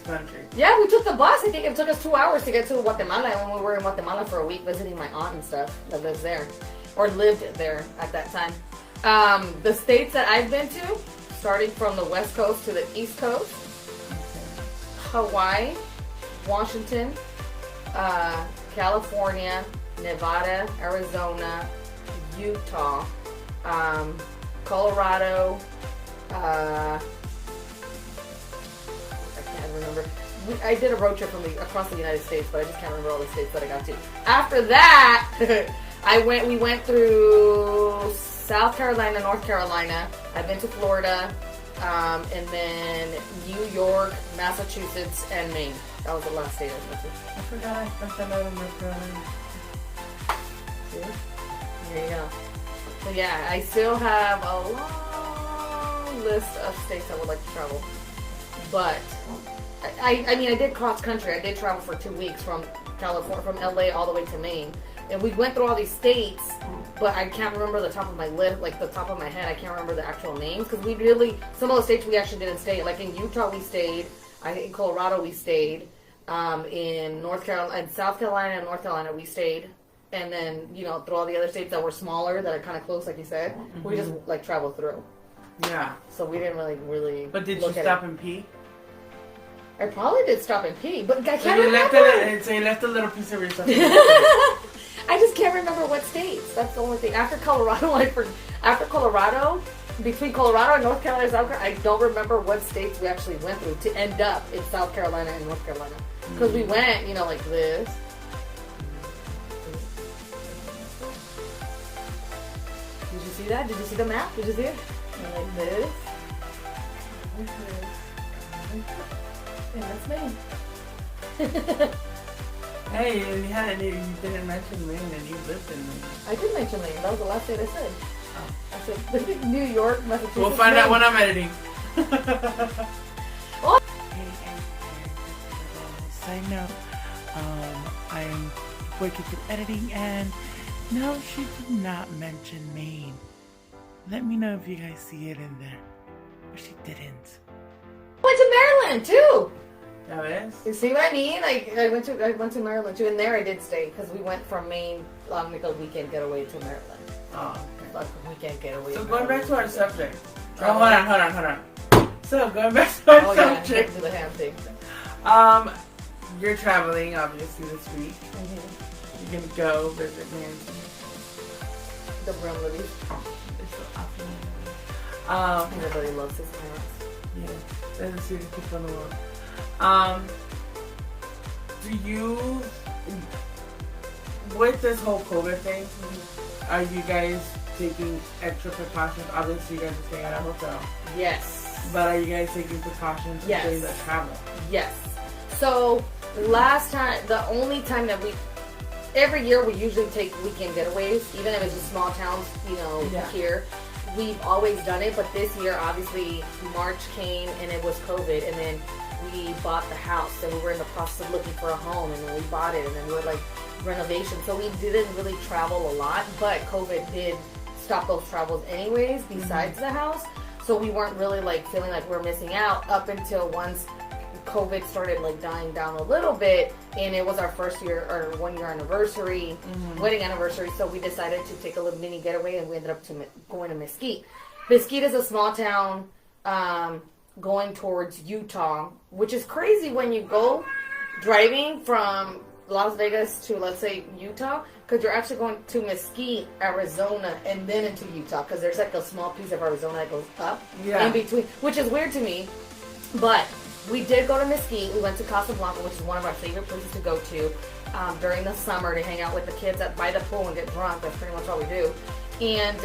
country. Yeah, we took the bus. I think it took us 2 hours to get to Guatemala when we were in Guatemala for a week visiting my aunt and stuff that lives there, or lived there at that time. The states that I've been to, starting from the West Coast to the East Coast, Hawaii, Washington, California, Nevada, Arizona, Utah, Colorado, I can't remember. I did a road trip across the United States, but I just can't remember all the states that I got to. After that, we went through South Carolina, North Carolina. I've been to Florida, and then New York, Massachusetts, and Maine. That was the last state I went to. I forgot I spent that night in North Carolina. See? There you go. So yeah, I still have a long list of states I would like to travel. But I mean, I did cross country. I did travel for 2 weeks from California, from LA all the way to Maine. And we went through all these states, but I can't remember the top of my list, like the top of my head. I can't remember the actual names because some of the states we actually didn't stay. Like in Utah, we stayed. In Colorado, we stayed. In North Carolina, in South Carolina and North Carolina, we stayed. And then, through all the other states that were smaller, that are kind of close, like you said, we just like traveled through. Yeah. So we didn't really. But did you stop and pee? I probably did stop and pee, but I can't remember. So you left a little piece of yourself. I just can't remember what states. That's the only thing. After Colorado, between Colorado and North Carolina and South Carolina, I don't remember what states we actually went through to end up in South Carolina and North Carolina. Because we went, like this. Did you see that? Did you see the map? Did you see it? And like this. And that's Maine. Hey, you didn't mention Maine and you lived in Maine. I did mention Maine. That was the last state I said. Oh. I said New York, Massachusetts. We'll find out when I'm editing. Oh. Side note, I'm working through editing, and no, she did not mention Maine. Let me know if you guys see it in there. But she didn't. Went to Maryland too. That is? You see what I mean? I went to Maryland too, and there I did stay because we went from Maine like a weekend getaway to Maryland. Oh, okay. Like a weekend getaway. So going back to our subject. Oh, hold on. So going back to our subject. To the ham thing. You're traveling obviously this week. Mm-hmm. You're gonna go visit Nancy. The Brumleys. It's so awesome. Everybody loves his parents. Yeah, they're the sweetest people in the world. Do you, with this whole COVID thing, are you guys taking extra precautions? Obviously, you guys are staying at a hotel. Yes. But are you guys taking precautions during the travel? Yes. So, last time, the only time that every year we usually take weekend getaways, even if it's just small towns, here. We've always done it, but this year, obviously, March came and it was COVID, and then we bought the house, and we were in the process of looking for a home, and then we bought it, and then we were like renovation. So we didn't really travel a lot, but COVID did stop those travels anyways, besides the house. So we weren't really like feeling like we're missing out up until once COVID started like dying down a little bit, and it was our first year or 1 year anniversary, wedding anniversary. So we decided to take a little mini getaway, and we ended up going to Mesquite. Mesquite is a small town going towards Utah, which is crazy when you go driving from Las Vegas to, let's say, Utah, because you're actually going to Mesquite, Arizona, and then into Utah, because there's like a small piece of Arizona that goes up in between, which is weird to me. But we did go to Mesquite. We went to Casablanca, which is one of our favorite places to go to during the summer to hang out with the kids by the pool and get drunk. That's pretty much all we do. And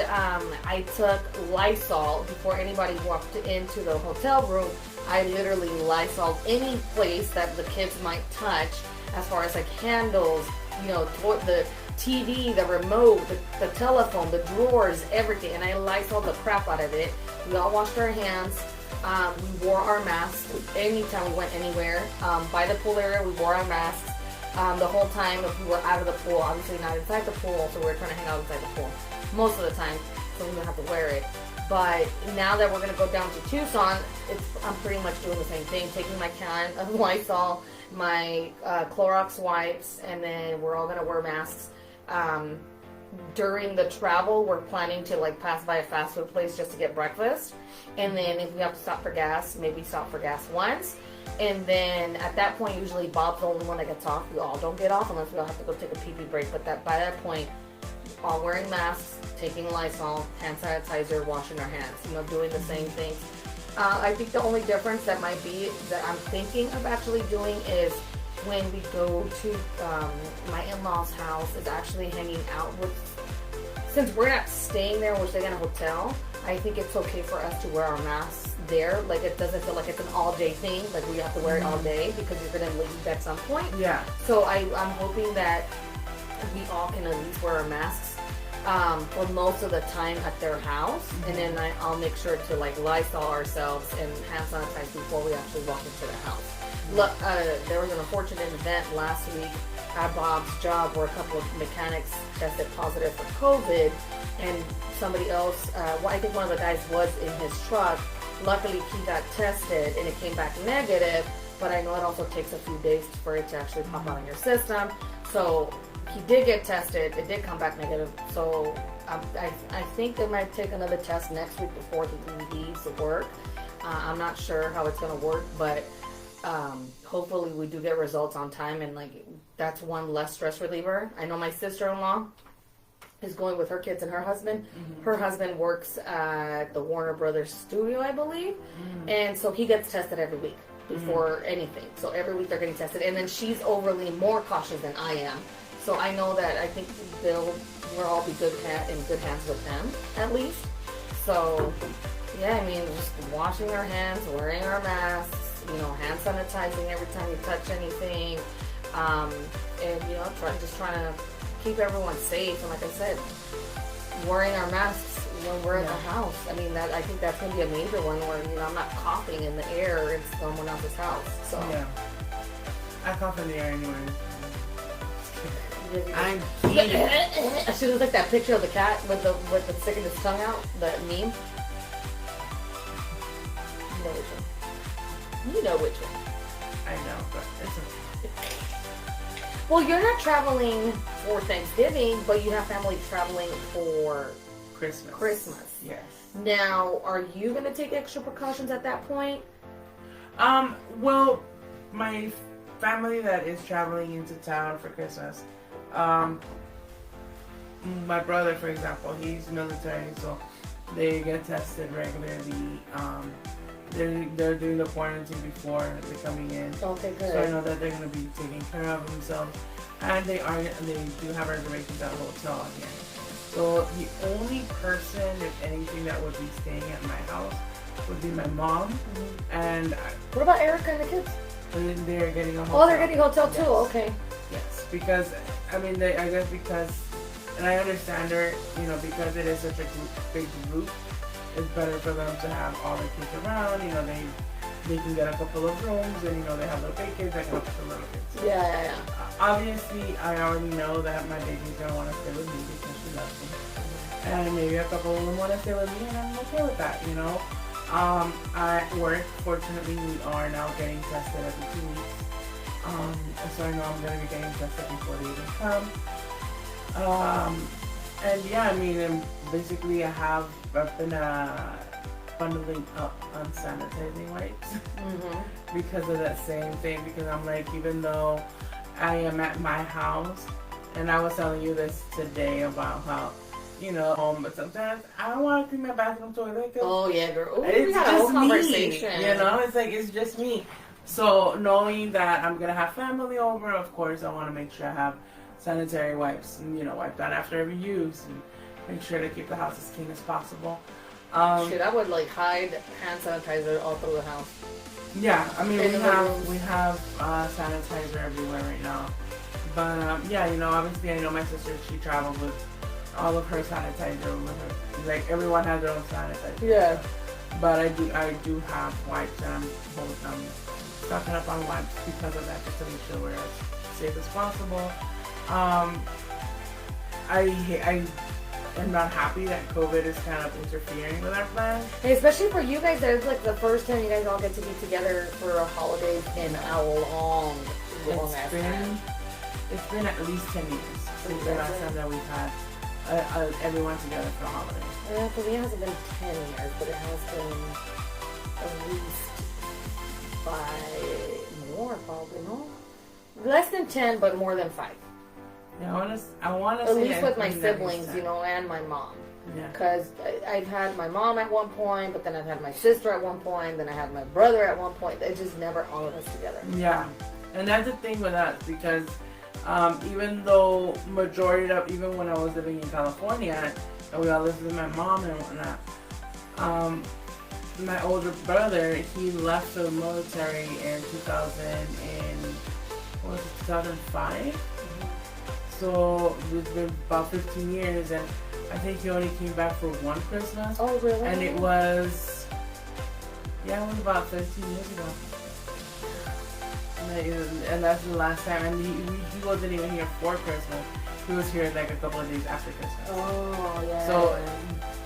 I took Lysol before anybody walked into the hotel room. I literally Lysoled any place that the kids might touch, as far as like handles, the TV, the remote, the telephone, the drawers, everything. And I Lysoled the crap out of it. We all washed our hands. We wore our masks anytime we went anywhere. By the pool area, we wore our masks the whole time. If we were out of the pool, obviously not inside the pool, so we were trying to hang out inside the pool most of the time, so we don't have to wear it. But now that we're going to go down to Tucson, I'm pretty much doing the same thing, taking my can of Lysol, my Clorox wipes, and then we're all going to wear masks. During the travel, we're planning to like pass by a fast food place just to get breakfast, and then if we have to stop for gas, maybe stop for gas once. And then at that point, usually Bob's the only one that gets off. We all don't get off unless we all have to go take a pee-pee break. But by that point, all wearing masks, taking Lysol, hand sanitizer, washing our hands, doing the same things. I think the only difference that might be that I'm thinking of actually doing is when we go to my in-laws' house, is actually hanging out with, since we're not staying there, we're staying in a hotel, I think it's okay for us to wear our masks there. Like, it doesn't feel like it's an all-day thing, like we have to wear it all day because you're going to leave at some point. Yeah. So I'm hoping that we all can at least wear our masks for most of the time at their house, and then I'll make sure to like Lysol ourselves and hand sanitize before we actually walk into the house. Look, there was an unfortunate event last week at Bob's job where a couple of mechanics tested positive for COVID, and somebody else, I think one of the guys was in his truck. Luckily, he got tested and it came back negative, but I know it also takes a few days for it to actually pop out in your system. So he did get tested. It did come back negative. So I think they might take another test next week before he leaves work. I'm not sure how it's going to work, but hopefully we do get results on time, and like that's one less stress reliever. I know my sister-in-law is going with her kids and her husband. Mm-hmm. Her husband works at the Warner Brothers studio, I believe, and so he gets tested every week before anything. So every week they're getting tested, and then she's overly more cautious than I am. So I know that I think we'll all be in good hands with them at least. So yeah, I mean, just washing our hands, wearing our masks, hand sanitizing every time you touch anything, and trying to keep everyone safe. And like I said, wearing our masks when we're in the house. I mean, I think that's gonna be a major one where I'm not coughing in the air in someone else's house. So yeah, I cough in the air anyway. I'm she looks like that picture of the cat with the sticking his tongue out, that meme. You know which one. I know, but it's okay. Well, you're not traveling for Thanksgiving, but you have family traveling for Christmas. Yes. Now, are you going to take extra precautions at that point? Well, my family that is traveling into town for Christmas, my brother, for example, he's military, so they get tested regularly. They're doing the quarantine before they're coming in. Okay, good. So I know that they're going to be taking care of themselves, and they do have reservations at a hotel here. So the only person, if anything, that would be staying at my house would be my mom. Mm-hmm. And what about Erica and the kids? They're getting a hotel. Oh, they're getting a hotel too. Yes. Okay. Yes, because I mean, I guess because, and I understand her, because it is such a big group. It's better for them to have all their kids around. They can get a couple of rooms, and they have little big kids that can look at the little kids. Yeah. Obviously, I already know that my baby's gonna want to stay with me because she loves me, and maybe a couple of them want to stay with me, and I'm okay with that. At work, fortunately, we are now getting tested every 2 weeks. So I know I'm gonna be getting tested before they even come. And yeah, I mean, and basically I've been bundling up on sanitizing wipes because of that same thing. Because I'm like, even though I am at my house, and I was telling you this today about how, home, but sometimes I don't want to clean my bathroom toilet. Oh yeah, girl. Ooh, it's just me. Conversation. It's like, it's just me. So knowing that I'm gonna have family over, of course, I want to make sure I have sanitary wipes and wipe down after every use and make sure to keep the house as clean as possible. Shit, I would hide hand sanitizer all through the house. Yeah, I mean we have sanitizer everywhere right now. But obviously I know my sister, she travels with all of her sanitizer with her. Like everyone has their own sanitizer. Yeah. But I do have wipes, and I'm stocking up on wipes because of that, just to make sure we're as safe as possible. I am not happy that COVID is kind of interfering with our plans. Hey, especially for you guys, that it's the first time you guys all get to be together for a holiday in a long time. It's been at least 10 years since the last time that we've had everyone together for a holiday. Yeah, for me it hasn't been 10 years, but it has been at least 5 more, probably, no? Less than 10, but more than 5. Yeah, I want to at least with my siblings, and my mom. Yeah. Because I've had my mom at one point, but then I've had my sister at one point, then I had my brother at one point. It's just never all of us together. Yeah, and that's the thing with us, because even though even when I was living in California, and we all lived with my mom and whatnot, my older brother, he left the military in 2005? So it's been about 15 years, and I think he only came back for one Christmas. Oh, really? And it was about 13 years ago. And that's the last time. And he wasn't even here for Christmas. He was here a couple of days after Christmas. Oh, yeah. So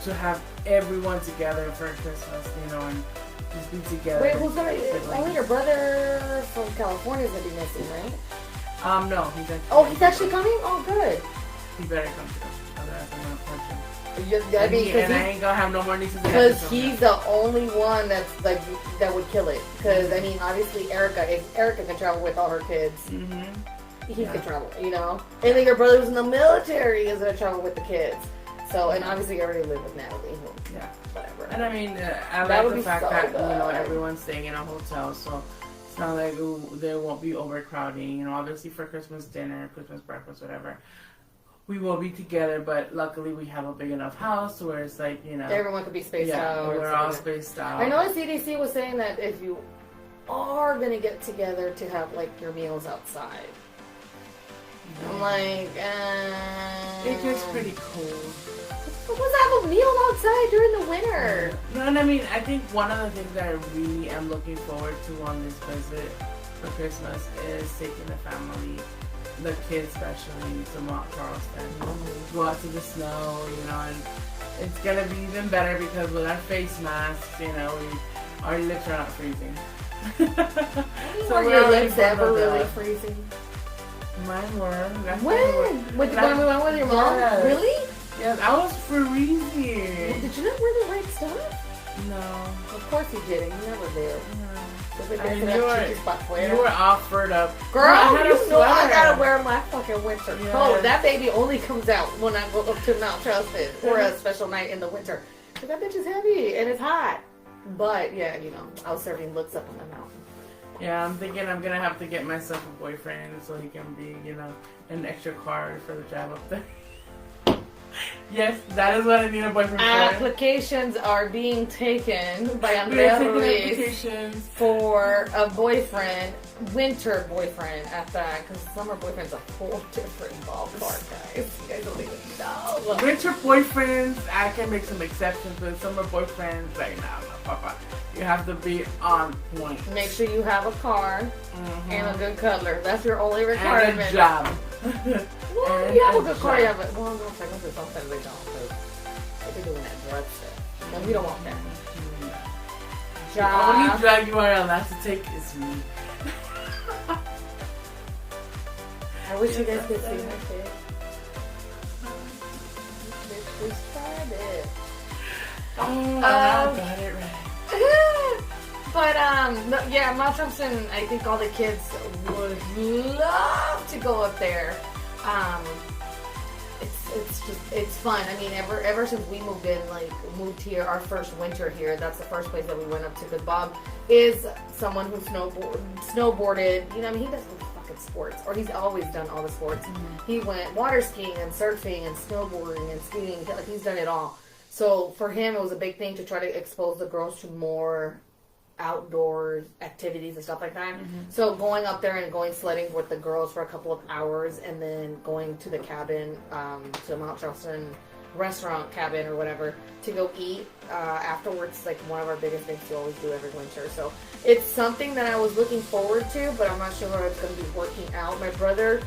to have everyone together for Christmas, and just be together. Wait, who's gonna? Only your brother from California is gonna be missing, right? No, he's actually. Oh, he's actually coming. Oh, good. He better come to us. Otherwise, I'm gonna attention. I mean, And I ain't gonna have no more nieces. Because he's the only one that's like that would kill it. Because I mean, obviously Erica, if Erica can travel with all her kids, he can travel, you know. And then your brother who's in the military is gonna travel with the kids. So, and obviously, I already live with Natalie. Whatever. And I mean, I like the fact that everyone's staying in a hotel, so it's not like there won't be overcrowding. You know, obviously for Christmas dinner, Christmas breakfast, whatever, we will be together. But luckily, we have a big enough house where it's like, you know, everyone could be spaced out. We're all spaced out. I know the CDC was saying that if you are gonna get together to have like your meals outside. I'm like, it gets pretty cold. Let's have a meal outside during the winter. No, and I mean, I think one of the things that I really am looking forward to on this visit for Christmas is taking the family, the kids especially, to Mount Charleston. Go out to the snow, you know, and it's gonna be even better because with our face masks, you know, our lips are not freezing. So are your lips ever really freezing? Mine were. When? When we went with your mom? Yes. Really? Yes, I was freezing. Well, did you not wear the right stuff? No. Of course you didn't. You never did. You were all furred up. Girl, you know I gotta wear my fucking winter coat. That baby only comes out when I go up to Mount Charleston for a special night in the winter. Because that bitch is heavy and it's hot. But, yeah, you know, I was serving looks up on the mountain. Yeah, I'm thinking I'm gonna have to get myself a boyfriend so he can be, you know, an extra card for the drive up there. Yes, that is what I need a boyfriend for. Applications are being taken by Andrea Ruiz for a boyfriend, winter boyfriend at that, because summer boyfriend's a whole different ballpark, guys. You guys don't even know. Winter boyfriends, I can make some exceptions, but summer boyfriends, like, nah, papa. You have to be on point. Make sure you have a car and a good cuddler. That's your only requirement. And a job. Well, you have a good car, yeah, but well, no, technically sometimes they don't, because they're doing that drug stuff. And we don't want that. Job. The only drug you are allowed to take is me. I wish you guys could see my face. Bitch, just tried it. Oh, I got it right. But yeah, Mount Charleston, I think all the kids would love to go up there. It's fun. I mean, ever since we moved here, our first winter here, that's the first place that we went up to. Because Bob is someone who snowboarded. You know, I mean, he does fucking sports, or he's always done all the sports. He went water skiing and surfing and snowboarding and skiing. Like, he's done it all. So for him, it was a big thing to try to expose the girls to more outdoor activities and stuff like that. So going up there and going sledding with the girls for a couple of hours, and then going to the cabin, to Mount Charleston restaurant cabin or whatever, to go eat afterwards. Like one of our biggest things to always do every winter. So it's something that I was looking forward to, but I'm not sure how it's going to be working out. My brother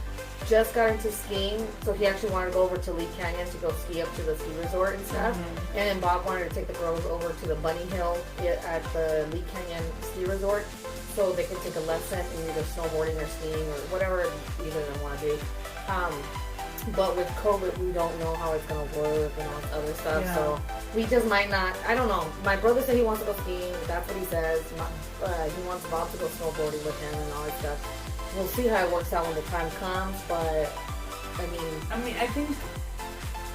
just got into skiing, so he actually wanted to go over to Lee Canyon to go ski up to the ski resort and stuff. And then Bob wanted to take the girls over to the Bunny Hill at the Lee Canyon ski resort, so they could take a lesson in either snowboarding or skiing or whatever either of them want to do. But with COVID, we don't know how it's going to work and all this other stuff. Yeah. So we just might not. I don't know. My brother said he wants to go skiing. That's what he says. He wants Bob to go snowboarding with him and all that stuff. We'll see how it works out when the time comes. But I mean, I think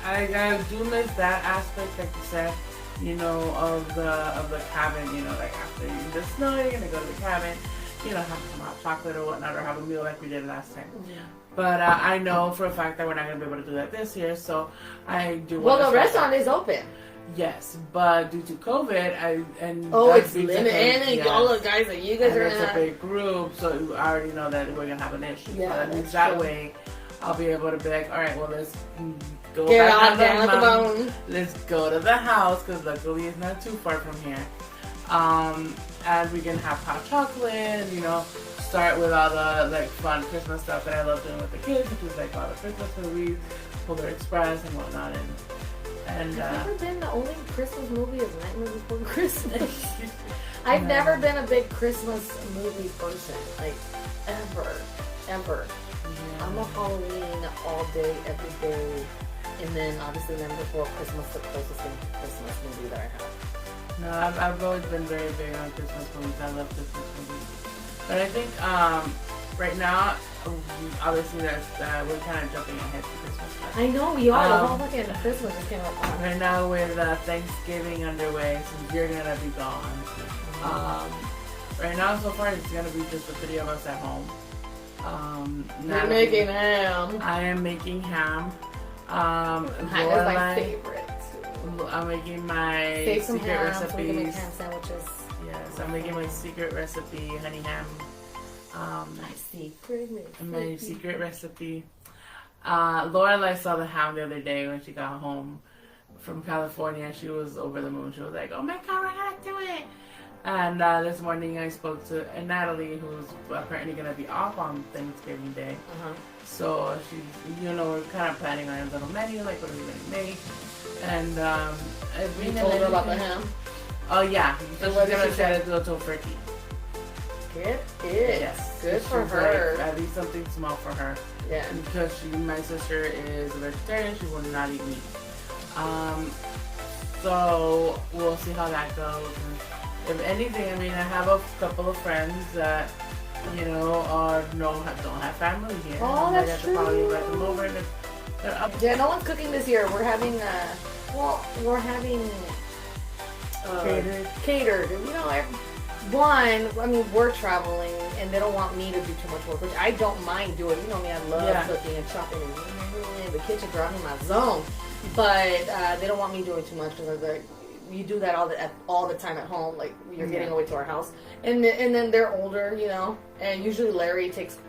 I do miss that aspect, like you said. You know, of the cabin. You know, like after the snow, you're gonna go to the cabin. You know, have some hot chocolate or whatnot, or have a meal like we did last time. Yeah. But I know for a fact that we're not going to be able to do that this year, so I do. Well, the restaurant is open. Yes, but due to COVID, it's limited. And all the guys that you guys are in. It's a big group, so I already know that we're going to have an issue. Yeah, but that way, I'll be able to be like, all right, well, let's go back down the mountain. Let's go to the house, because luckily it's not too far from here. And we can have hot chocolate, and, you know, start with all the fun Christmas stuff that I love doing with the kids, which is all the Christmas movies, Polar Express and whatnot. And I've never been. The only Christmas movie is Nightmare Before Christmas. I've never been a big Christmas movie person, ever. Yeah. I'm a Halloween all day, every day And then obviously then before Christmas, the closest thing to Christmas movie that I have. No, I've always been very big on Christmas movies. I love Christmas movies. But I think right now, obviously we're kind of jumping ahead to Christmas. I know we are. The whole fucking Christmas just came up. Right now with Thanksgiving underway, since you're gonna be gone. Right now, so far, it's gonna be just the three of us at home. You're making ham. I am making ham. Ham is my favorite. I'm making my secret recipes. So we can make ham sandwiches. Yes, I'm making my secret recipe, honey ham. My secret recipe. Lorelai saw the ham the other day when she got home from California. She was over the moon. She was like, "Oh my God, we're gonna do it!" And this morning I spoke to Natalie, who's apparently gonna be off on Thanksgiving Day. So she's, we're kind of planning on a little menu, like what are we gonna make. And you told her about the ham? Oh yeah, so she's gonna try to do a turkey. Get it. Yes. Good for her. Like, at least something small for her. Yeah. Because my sister is a vegetarian, she will not eat meat. So we'll see how that goes. And if anything, I mean, I have a couple of friends that don't have family here. Oh, that's true. Probably invite them over. And they're up. Yeah, no one's cooking this year. We're having catered. We're traveling, and they don't want me to do too much work, which I don't mind doing. You know me, I love cooking and chopping and the kitchen, girl, I'm in my zone. But they don't want me doing too much because you do that all the time at home. Like you're getting away to our house, and then they're older, and usually Larry takes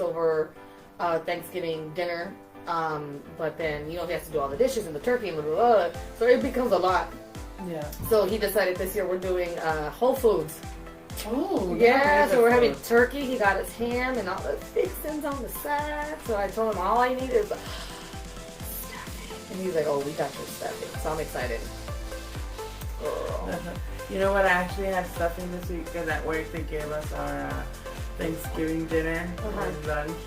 over Thanksgiving dinner. But then he has to do all the dishes and the turkey and blah, blah, blah. So it becomes a lot. Yeah. So he decided this year we're doing Whole Foods. Oh, yeah. So we're having turkey. He got his ham and all the fixings on the side. So I told him all I need is stuffing, and he's like, "Oh, we got your stuffing." So I'm excited. You know what? I actually had stuffing this week because at work they gave us our Thanksgiving dinner and lunch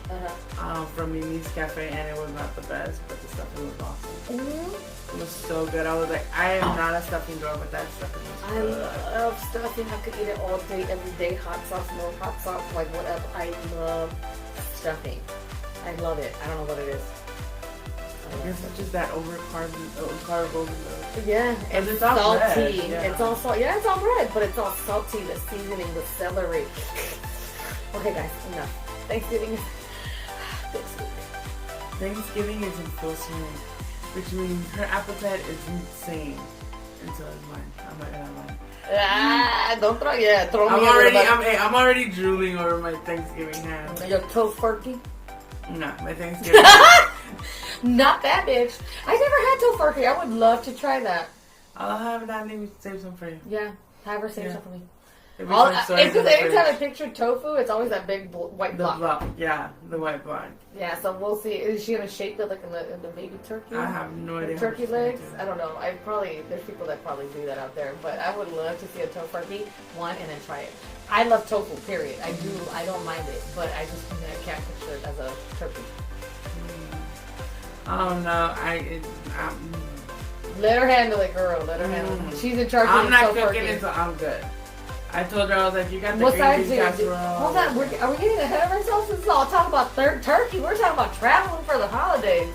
from Mimi's Cafe, and it was not the best, but the stuffing was awesome. It was so good. I was like, I am not a stuffing girl, but that stuffing was good. I love stuffing. I could eat it all day, every day. Hot sauce, no hot sauce, like whatever. I love stuffing. I love it. I don't know what it is. I guess it's just that carb overload. Yeah, and it's salty. all bread, yeah. It's all salty. Yeah, it's all bread, but it's all salty. The seasoning, the celery. Okay, guys, enough. Thanksgiving is this week. Thanksgiving is in full swing, which means her appetite is insane. Until it's mine. I'm not gonna lie. Don't throw me. I'm already drooling over my Thanksgiving ham. Your toast turkey? No, my Thanksgiving. Not that bitch. I never had tofurkey. I would love to try that. I'll have that and save some for you. Yeah, have her save some for me. Because anytime I picture tofu, it's always that big white block. The white block. Yeah, so we'll see. Is she gonna shape it like in the baby turkey? I have no idea. Turkey legs? I don't know. There's people that probably do that out there, but I would love to see a tofurkey and then try it. I love tofu. Period. I do. I don't mind it, but I can't picture it as a turkey. Oh no, let her handle it, girl. Let her handle it. She's in charge of I'm not cooking it, so I'm good. I told her, I was like, you got the gravy casserole. Hold on, are we getting ahead of ourselves? This is all talking about turkey. We're talking about traveling for the holidays.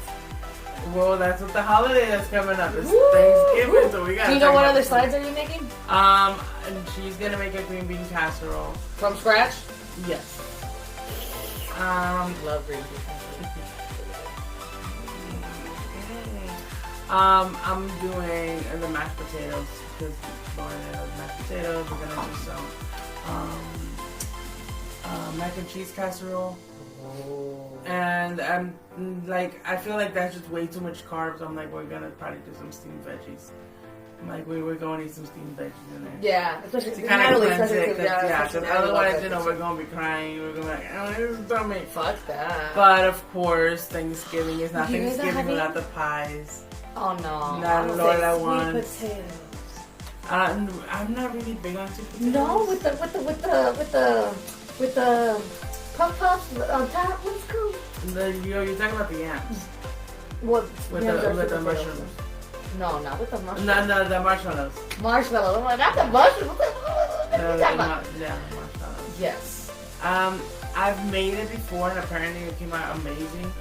Well, that's what the holiday is coming up. It's Thanksgiving, so we got. Do you know what other sides are you making? And she's gonna make a green bean casserole from scratch. Yes. Love green bean casserole. I'm doing the mashed potatoes because Lauren loves mashed potatoes. We're gonna do some mac and cheese casserole. And I feel like that's just way too much carbs. I'm like, we're gonna probably do some steamed veggies. I'm like, we're going to eat some steamed veggies in there. Yeah, especially to kind of cleanse it. Because otherwise, we're gonna be crying. We're gonna be like, oh, this is dummy. Fuck that. But of course, Thanksgiving is not Thanksgiving without the pies. Oh no! Not Lord, I want. Potatoes. I'm not really big on sweet potatoes. No, with the puff puffs on top. What's it called? You're talking about the yams. Well, with yams are the sweet potatoes. mushrooms. No, not with the mushrooms. No, the marshmallows. Marshmallows. I'm like, not the mushrooms. What are you talking about? Yeah, the marshmallows. Yes. I've made it before and apparently it came out amazing,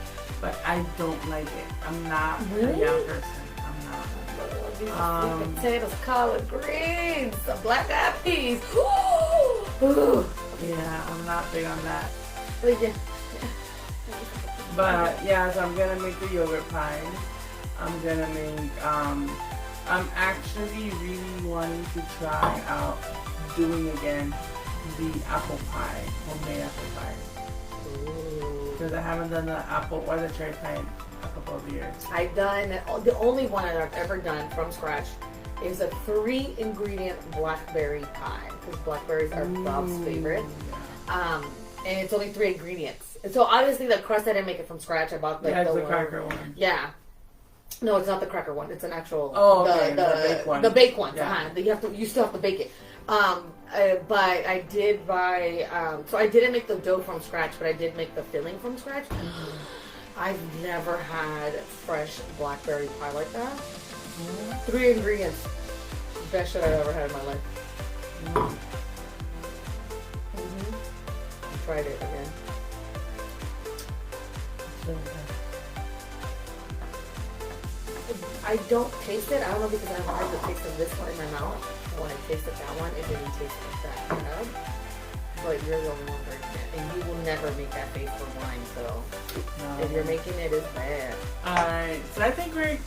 but I don't like it. I'm not a yam person. I'm not. These are sweet potatoes, collard greens, some black eyed peas. Ooh. Yeah, I'm not big on that. Yeah. But yeah, so I'm gonna make the yogurt pie. I'm gonna make. I'm actually really wanting to try out doing again the apple pie, homemade apple pie. Because I haven't done the apple or the cherry pie in a couple of years. I've done, the only one that I've ever done from scratch is a 3-ingredient blackberry pie. Because blackberries are Bob's favorite. And it's only 3 ingredients. And so obviously the crust, I didn't make it from scratch. I bought the cracker one. Yeah. No, it's not the cracker one. It's an actual the baked one. The baked one. Yeah. You still have to bake it. But I did buy. So I didn't make the dough from scratch, but I did make the filling from scratch. I've never had fresh blackberry pie like that. 3 ingredients. Best shit I've ever had in my life. I tried it again. I don't taste it. I don't know because I wanted the taste of this one in my mouth. When I tasted that one, it didn't taste like that. But you're the only one drinking it. And you will never make that face for wine, so if you're making it, it's bad. Alright, so I think we're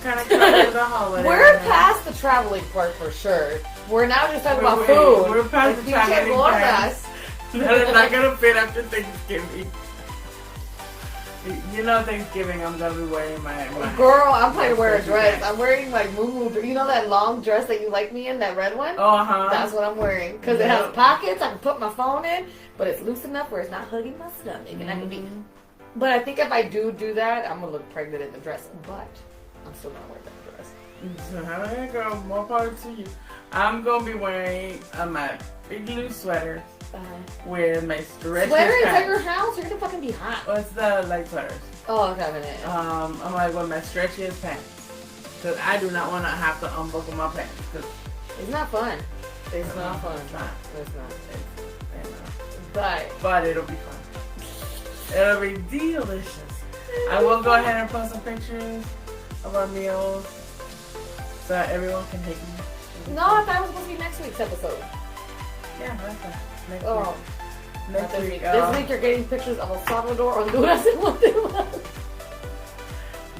kind of covering the holiday. We're past the traveling part for sure. We're now just talking about food. We're past the traveling part. That is not going to fit after Thanksgiving. You know, Thanksgiving, I'm gonna be wearing my girl, I'm planning to wear a dress. I'm wearing my moo. You know that long dress that you like me in, that red one? That's what I'm wearing. Because it has pockets, I can put my phone in, but it's loose enough where it's not hugging my stomach. And I can be. But I think if I do that, I'm gonna look pregnant in the dress. But I'm still gonna wear that dress. So how did it go? More power to you. I'm gonna be wearing my big blue sweater. With my stretchy sweater pants. Inside your house? You're gonna fucking be hot. What's the light sweaters? Oh, okay, I'm like with my stretchiest pants. Because I do not want to have to unbuckle my pants. Cause it's not fun. It's not fun. It's not. But it'll be fun. It'll be delicious. I will go ahead and post some pictures of our meals so that everyone can hate me. No, I thought it was supposed to be next week's episode. Yeah, that's fine. Next week. This week you're getting pictures of El Salvador, Honduras, and Guatemala.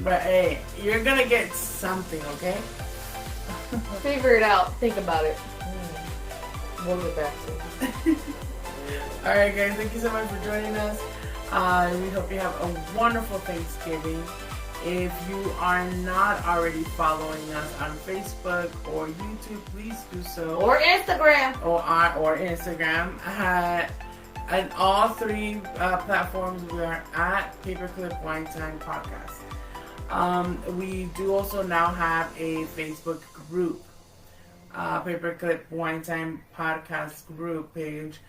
But hey, you're gonna get something, okay? Figure it out. Think about it. We'll get back to it. Alright guys, thank you so much for joining us. We hope you have a wonderful Thanksgiving. If you are not already following us on Facebook or YouTube, please do so. Or Instagram. Or Instagram. On all 3 platforms, we are at Paperclip Wine Time Podcast. We do also now have a Facebook group, Paperclip Wine Time Podcast group page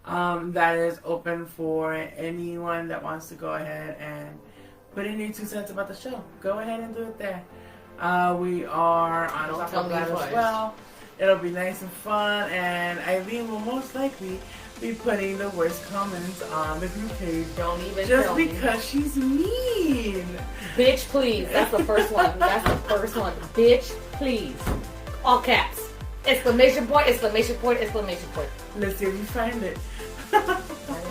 that is open for anyone that wants to go ahead and put in your 2 cents about the show. Go ahead and do it there. We are on top of that as well. It'll be nice and fun, and Eileen will most likely be putting the worst comments on the group page. Don't even just because she's mean. Bitch, please. That's the first one. Bitch, please. All caps. Exclamation point, exclamation point, exclamation point. Let's see if you find it. That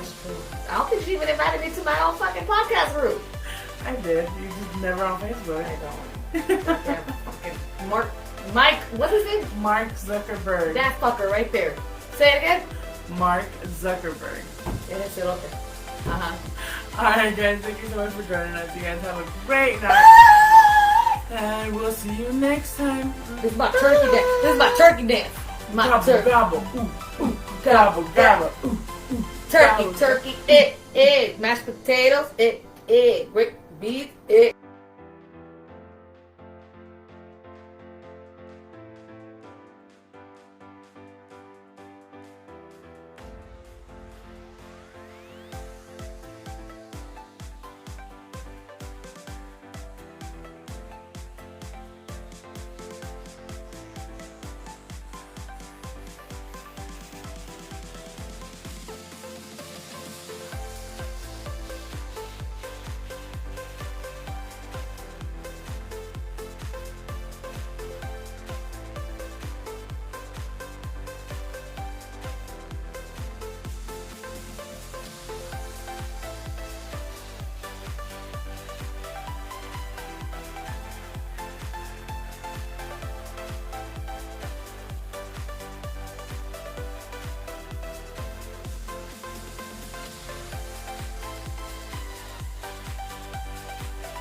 is true. I don't think she even invited me to my own fucking podcast group. I did. You just never on Facebook. I don't. Mike, what's his name? Mark Zuckerberg. That fucker right there. Say it again. Mark Zuckerberg. Yes, it okay. Alright guys, thank you so much for joining us. You guys have a great night. And we'll see you next time. This is my turkey dance. Gobble, gobble. Ooh, ooh. Gobble, gobble. Ooh, ooh. Turkey, mashed potatoes, great beef,